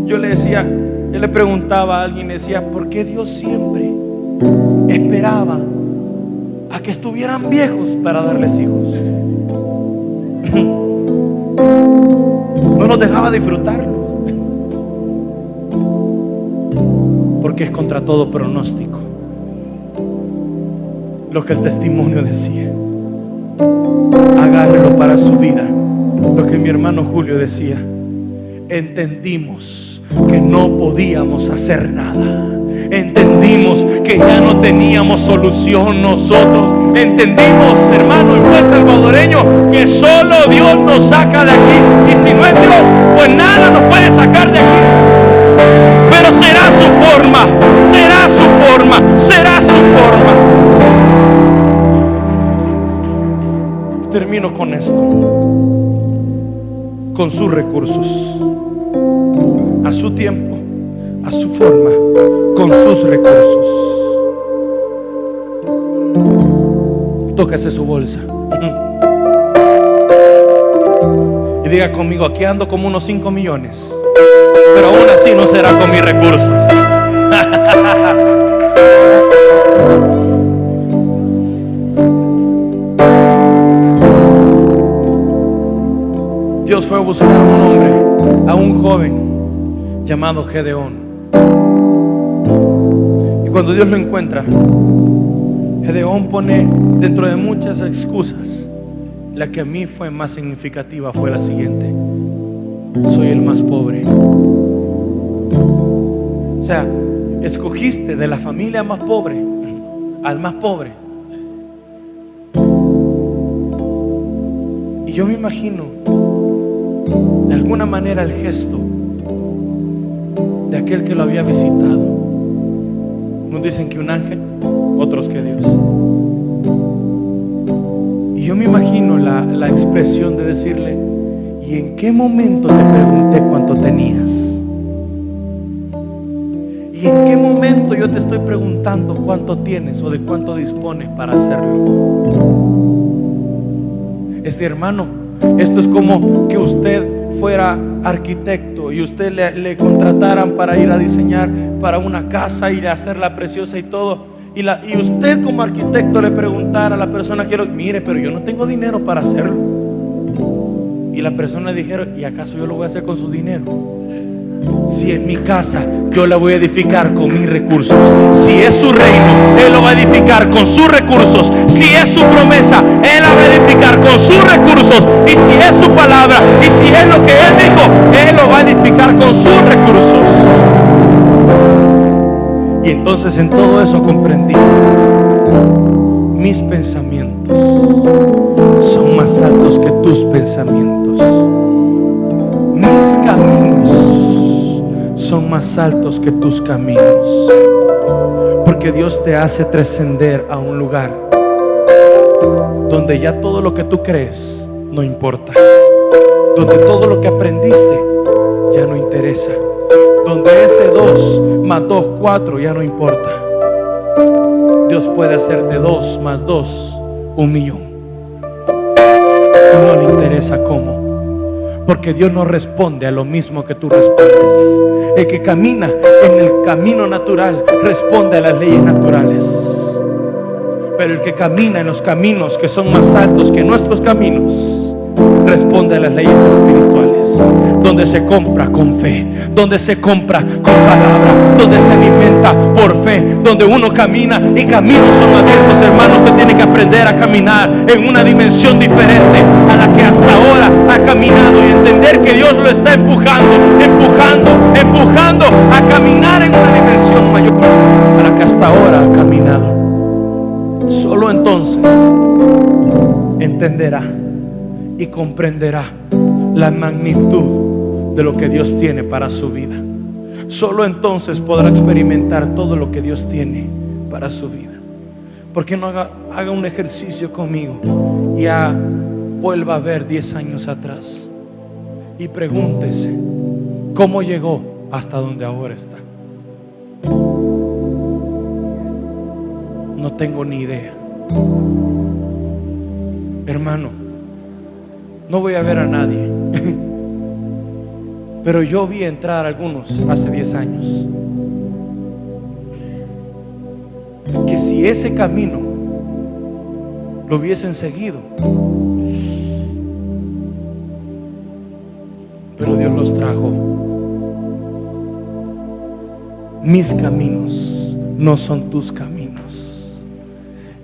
yo le preguntaba a alguien, le decía: ¿por qué Dios siempre esperaba a que estuvieran viejos para darles hijos? No nos dejaba disfrutarlos, porque es contra todo pronóstico lo que el testimonio decía. Agárrelo para su vida. Lo que mi hermano Julio decía: entendimos que no podíamos hacer nada. Entendimos que ya no teníamos solución nosotros. Entendimos, hermano y buen salvadoreño, que solo Dios nos saca de aquí. Y si no es Dios, pues nada nos puede sacar de aquí. Pero será su forma, será su forma, será su forma. Termino con esto. Con sus recursos, a su tiempo, a su forma, con sus recursos. Tóquese su bolsa y diga conmigo: aquí ando como unos 5 millones, pero aún así no será con mis recursos. Dios fue a buscar a un hombre, a un joven llamado Gedeón. Y cuando Dios lo encuentra, Gedeón pone dentro de muchas excusas, la que a mí fue más significativa fue la siguiente: soy el más pobre. O sea, escogiste de la familia más pobre al más pobre. Y yo me imagino de alguna manera el gesto de aquel que lo había visitado. Nos dicen que un ángel, otros que Dios. Y yo me imagino la expresión de decirle: ¿y en qué momento te pregunté cuánto tenías? ¿Y en qué momento momento yo te estoy preguntando cuánto tienes o de cuánto dispones para hacerlo. Hermano, esto es como que usted fuera arquitecto y usted le contrataran para ir a diseñar para una casa y hacerla preciosa y todo, y usted como arquitecto le preguntara a la persona: mire, pero yo no tengo dinero para hacerlo. Y la persona le dijera: ¿y acaso yo lo voy a hacer con su dinero? Si es mi casa, yo la voy a edificar con mis recursos. Si es su reino, Él lo va a edificar con sus recursos. Si es su promesa, Él la va a edificar con sus recursos. Y si es su palabra, y si es lo que Él dijo, Él lo va a edificar con sus recursos. Y entonces en todo eso comprendí: mis pensamientos son más altos que tus pensamientos. Mis caminos son más altos que tus caminos. Porque Dios te hace trascender a un lugar donde ya todo lo que tú crees no importa, donde todo lo que aprendiste ya no interesa, donde ese 2 más 2, 4 ya no importa. Dios puede hacer de 2 más 2 1,000,000. Y no le interesa cómo, porque Dios no responde a lo mismo que tú respondes. El que camina en el camino natural responde a las leyes naturales, pero el que camina en los caminos que son más altos que nuestros caminos responde a las leyes espirituales, donde se compra con fe, donde se compra con palabra, donde se alimenta por fe, donde uno camina y caminos son abiertos. Hermanos, usted tiene que aprender a caminar en una dimensión diferente a la que hasta ahora ha caminado, y entender que Dios lo está empujando a caminar en una dimensión mayor a la que hasta ahora ha caminado. Solo entonces entenderá y comprenderá la magnitud de lo que Dios tiene para su vida. Solo entonces podrá experimentar todo lo que Dios tiene para su vida. ¿Por qué no haga un ejercicio conmigo y vuelva a ver 10 años atrás y pregúntese cómo llegó hasta donde ahora está? No tengo ni idea. Hermano, no voy a ver a nadie, pero yo vi entrar a algunos hace 10 años que si ese camino lo hubiesen seguido, pero Dios los trajo. Mis caminos no son tus caminos,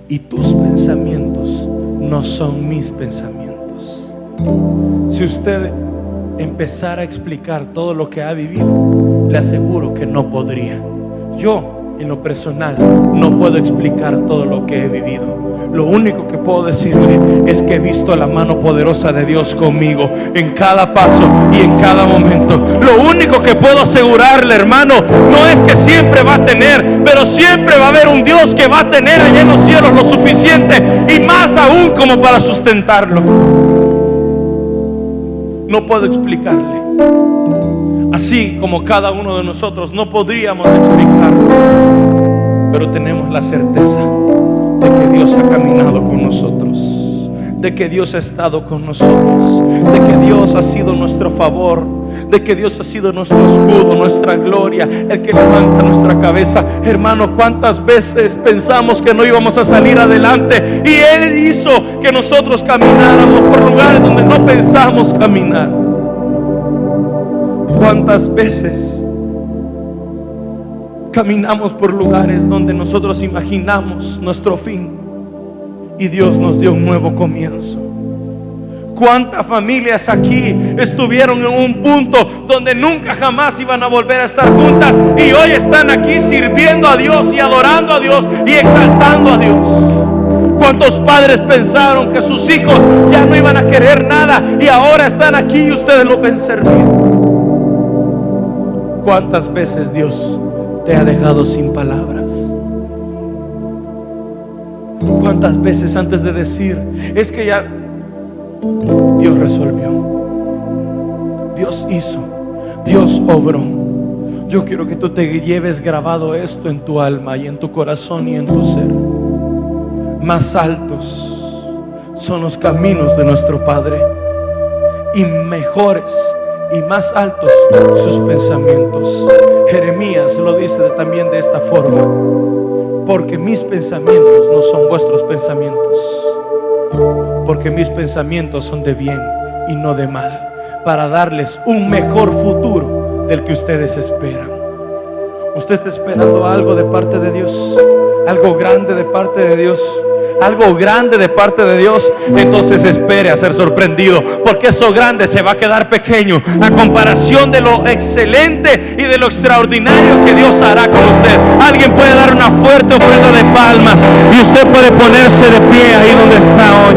y tus pensamientos no son mis pensamientos. Si usted empezara a explicar todo lo que ha vivido, le aseguro que no podría. Yo, en lo personal, no puedo explicar todo lo que he vivido. Lo único que puedo decirle es que he visto la mano poderosa de Dios conmigo en cada paso y en cada momento. Lo único que puedo asegurarle, hermano, no es que siempre va a tener, pero siempre va a haber un Dios que va a tener allá en los cielos lo suficiente y más aún como para sustentarlo. No puedo explicarle, así como cada uno de nosotros no podríamos explicarlo, pero tenemos la certeza de que Dios ha caminado con nosotros, de que Dios ha estado con nosotros, de que Dios ha sido nuestro favor, de que Dios ha sido nuestro escudo, nuestra gloria, el que levanta nuestra cabeza. Hermano, ¿cuántas veces pensamos que no íbamos a salir adelante y Él hizo que nosotros camináramos por lugares donde no pensamos caminar? ¿Cuántas veces caminamos por lugares donde nosotros imaginamos nuestro fin y Dios nos dio un nuevo comienzo? ¿Cuántas familias aquí estuvieron en un punto donde nunca jamás iban a volver a estar juntas y hoy están aquí sirviendo a Dios y adorando a Dios y exaltando a Dios? ¿Cuántos padres pensaron que sus hijos ya no iban a querer nada y ahora están aquí y ustedes lo ven servir? ¿Cuántas veces Dios te ha dejado sin palabras? ¿Cuántas veces antes de decir es que ya Dios resolvió, Dios hizo, Dios obró, Yo quiero que tú te lleves grabado esto en tu alma y en tu corazón y en tu ser. Más altos son los caminos de nuestro Padre, y mejores y más altos sus pensamientos. Jeremías lo dice también de esta forma: porque mis pensamientos no son vuestros pensamientos, porque mis pensamientos son de bien y no de mal, para darles un mejor futuro del que ustedes esperan. Usted está esperando algo de parte de Dios, algo grande de parte de Dios, algo grande de parte de Dios. Entonces espere a ser sorprendido, porque eso grande se va a quedar pequeño a comparación de lo excelente y de lo extraordinario que Dios hará con usted. Alguien puede dar una fuerte ofrenda de palmas y usted puede ponerse de pie ahí donde está hoy.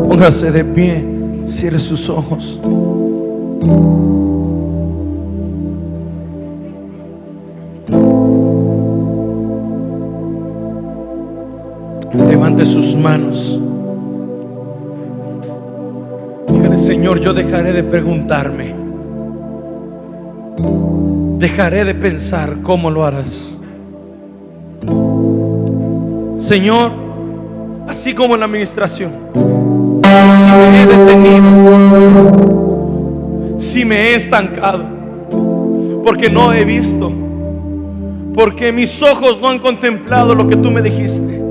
Póngase de pie, cierre sus ojos. Levante sus manos. Dígale: Señor, yo dejaré de preguntarme, dejaré de pensar cómo lo harás. Señor, así como en la administración, si me he detenido, si me he estancado, porque no he visto, porque mis ojos no han contemplado lo que tú me dijiste,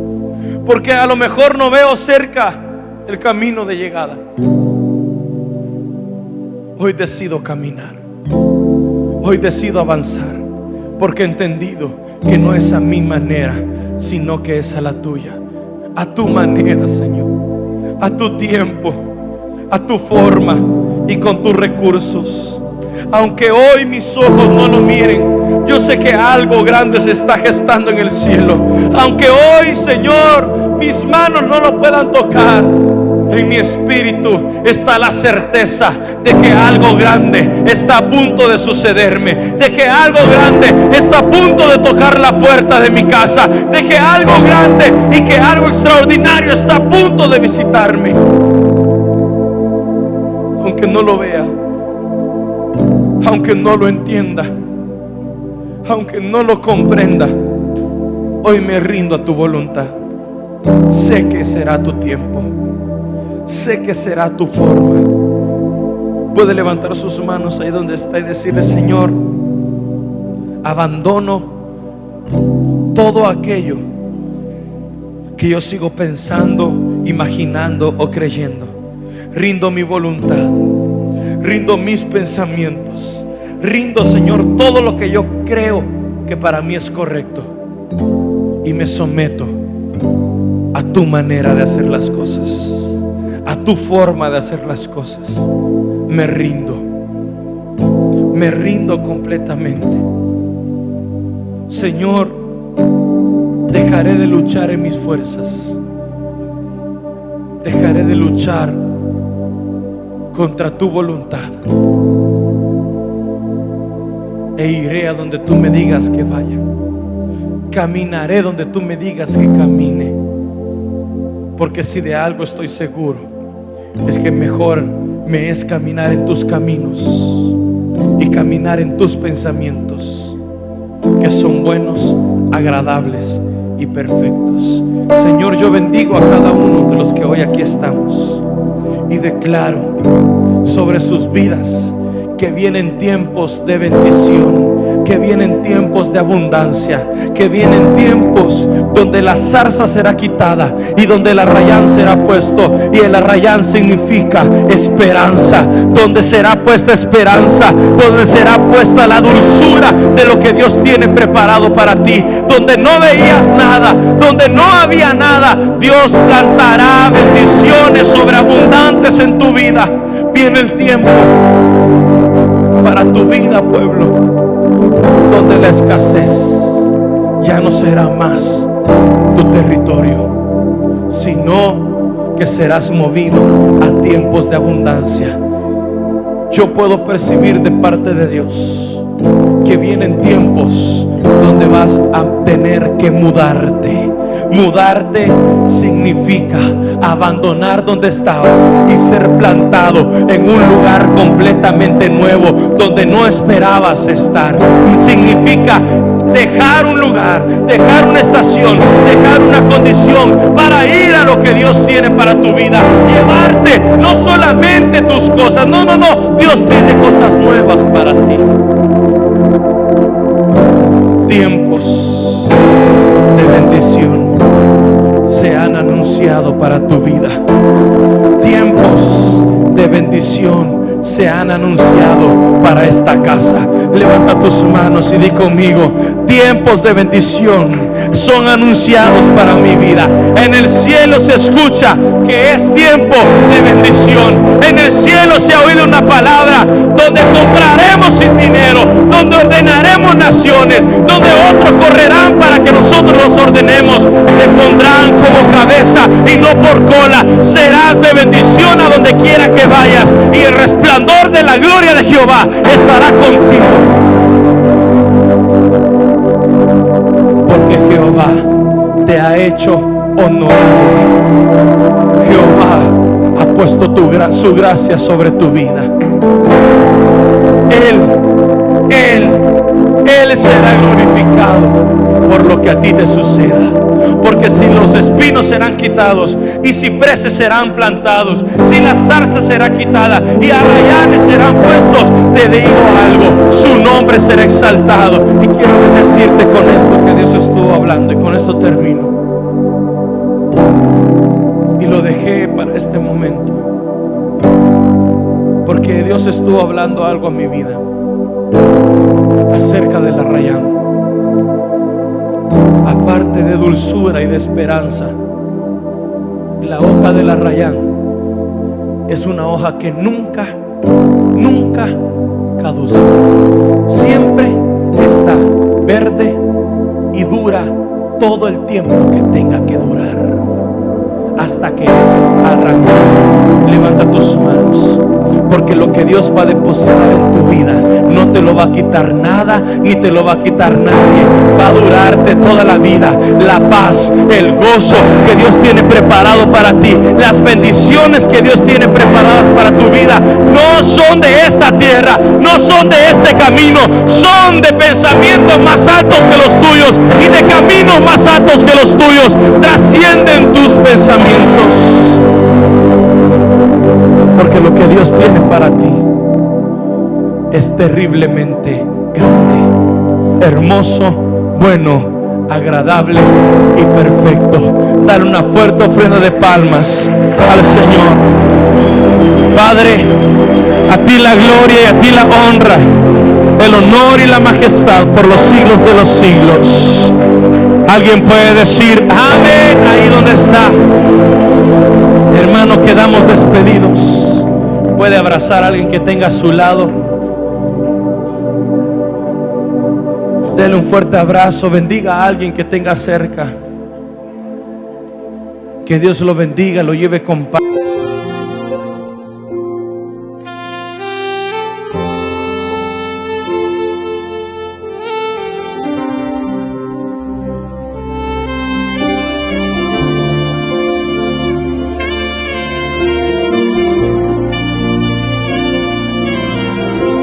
porque a lo mejor no veo cerca el camino de llegada, hoy decido caminar, hoy decido avanzar, porque he entendido que no es a mi manera, sino que es a la tuya, a tu manera, Señor, a tu tiempo, a tu forma y con tus recursos. Aunque hoy mis ojos no lo miren, yo sé que algo grande se está gestando en el cielo. Aunque hoy, Señor, mis manos no lo puedan tocar, en mi espíritu está la certeza de que algo grande está a punto de sucederme, de que algo grande está a punto de tocar la puerta de mi casa, de que algo grande y que algo extraordinario está a punto de visitarme. Aunque no lo vea, aunque no lo entienda, aunque no lo comprenda, hoy me rindo a tu voluntad. Sé que será tu tiempo, sé que será tu forma. Puede levantar sus manos ahí donde está y decirle: Señor, abandono todo aquello que yo sigo pensando, imaginando o creyendo. Rindo mi voluntad, rindo mis pensamientos, rindo, Señor, todo lo que yo creo que para mí es correcto, y me someto a tu manera de hacer las cosas, a tu forma de hacer las cosas. Me rindo completamente. Señor, dejaré de luchar en mis fuerzas, dejaré de luchar contra tu voluntad, e iré a donde tú me digas que vaya, caminaré donde tú me digas que camine, porque si de algo estoy seguro, es que mejor me es caminar en tus caminos y caminar en tus pensamientos, que son buenos, agradables y perfectos. Señor, yo bendigo a cada uno de los que hoy aquí estamos y declaro sobre sus vidas que vienen tiempos de bendición, que vienen tiempos de abundancia, que vienen tiempos donde la zarza será quitada y donde el arrayán será puesto, y el arrayán significa esperanza, donde será puesta esperanza, donde será puesta la dulzura de lo que Dios tiene preparado para ti. Donde no veías nada, donde no había nada, Dios plantará bendiciones sobreabundantes en tu vida. Viene el tiempo para tu vida, pueblo, donde la escasez ya no será más tu territorio, sino que serás movido a tiempos de abundancia. Yo puedo percibir de parte de Dios que vienen tiempos donde vas a tener que mudarte, Mudarte significa abandonar donde estabas y ser plantado en un lugar completamente nuevo donde no esperabas estar. Significa dejar un lugar, dejar una estación, dejar una condición para ir a lo que Dios tiene para tu vida. Llevarte no solamente tus cosas, no, Dios tiene cosas nuevas para ti. Tiempos de bendición se han anunciado para tu vida. Tiempos de bendición se han anunciado para esta casa. Levanta tus manos y di conmigo: tiempos de bendición son anunciados para mi vida. En el cielo se escucha que es tiempo de bendición. En el cielo se ha oído una palabra donde compraremos sin dinero, donde ordenaremos naciones, donde otros correrán para que nosotros los ordenemos. Te pondrán como cabeza y no por cola. Serás de bendición a donde quiera que vayas, y el resplandor de la gloria de Jehová estará contigo. Porque Jehová te ha hecho honorable. Jehová ha puesto su gracia sobre tu vida. Él será glorificado por lo que a ti te suceda. Porque si los espinos serán quitados, y cipreses serán plantados, si la zarza será quitada y arrayanes serán puestos, te digo algo: su nombre será exaltado. Y quiero bendecirte con esto que Dios estuvo hablando, y con esto termino. Y lo dejé para este momento porque Dios estuvo hablando algo a mi vida acerca del arrayán. Aparte de dulzura y de esperanza, la hoja del arrayán es una hoja que nunca caduca. Siempre está verde y dura todo el tiempo que tenga que durar, hasta que es arrancado. Levanta tus manos, porque lo que Dios va a depositar en tu vida no te lo va a quitar nada, ni te lo va a quitar nadie. Va a durarte toda la vida. La paz, el gozo que Dios tiene preparado para ti, las bendiciones que Dios tiene preparadas para tu vida, no son de esta tierra, no son de este camino, son de pensamientos más altos que los tuyos y de caminos más altos que los tuyos. Trascienden tus pensamientos, porque lo que Dios tiene para ti es terriblemente grande, hermoso, bueno, agradable y perfecto. Dale una fuerte ofrenda de palmas al Señor. Padre, a ti la gloria y a ti la honra, el honor y la majestad por los siglos de los siglos. Alguien puede decir amén ahí donde está. Hermano, quedamos despedidos. Puede abrazar a alguien que tenga a su lado. Dele un fuerte abrazo. Bendiga a alguien que tenga cerca. Que Dios lo bendiga, lo lleve con paz.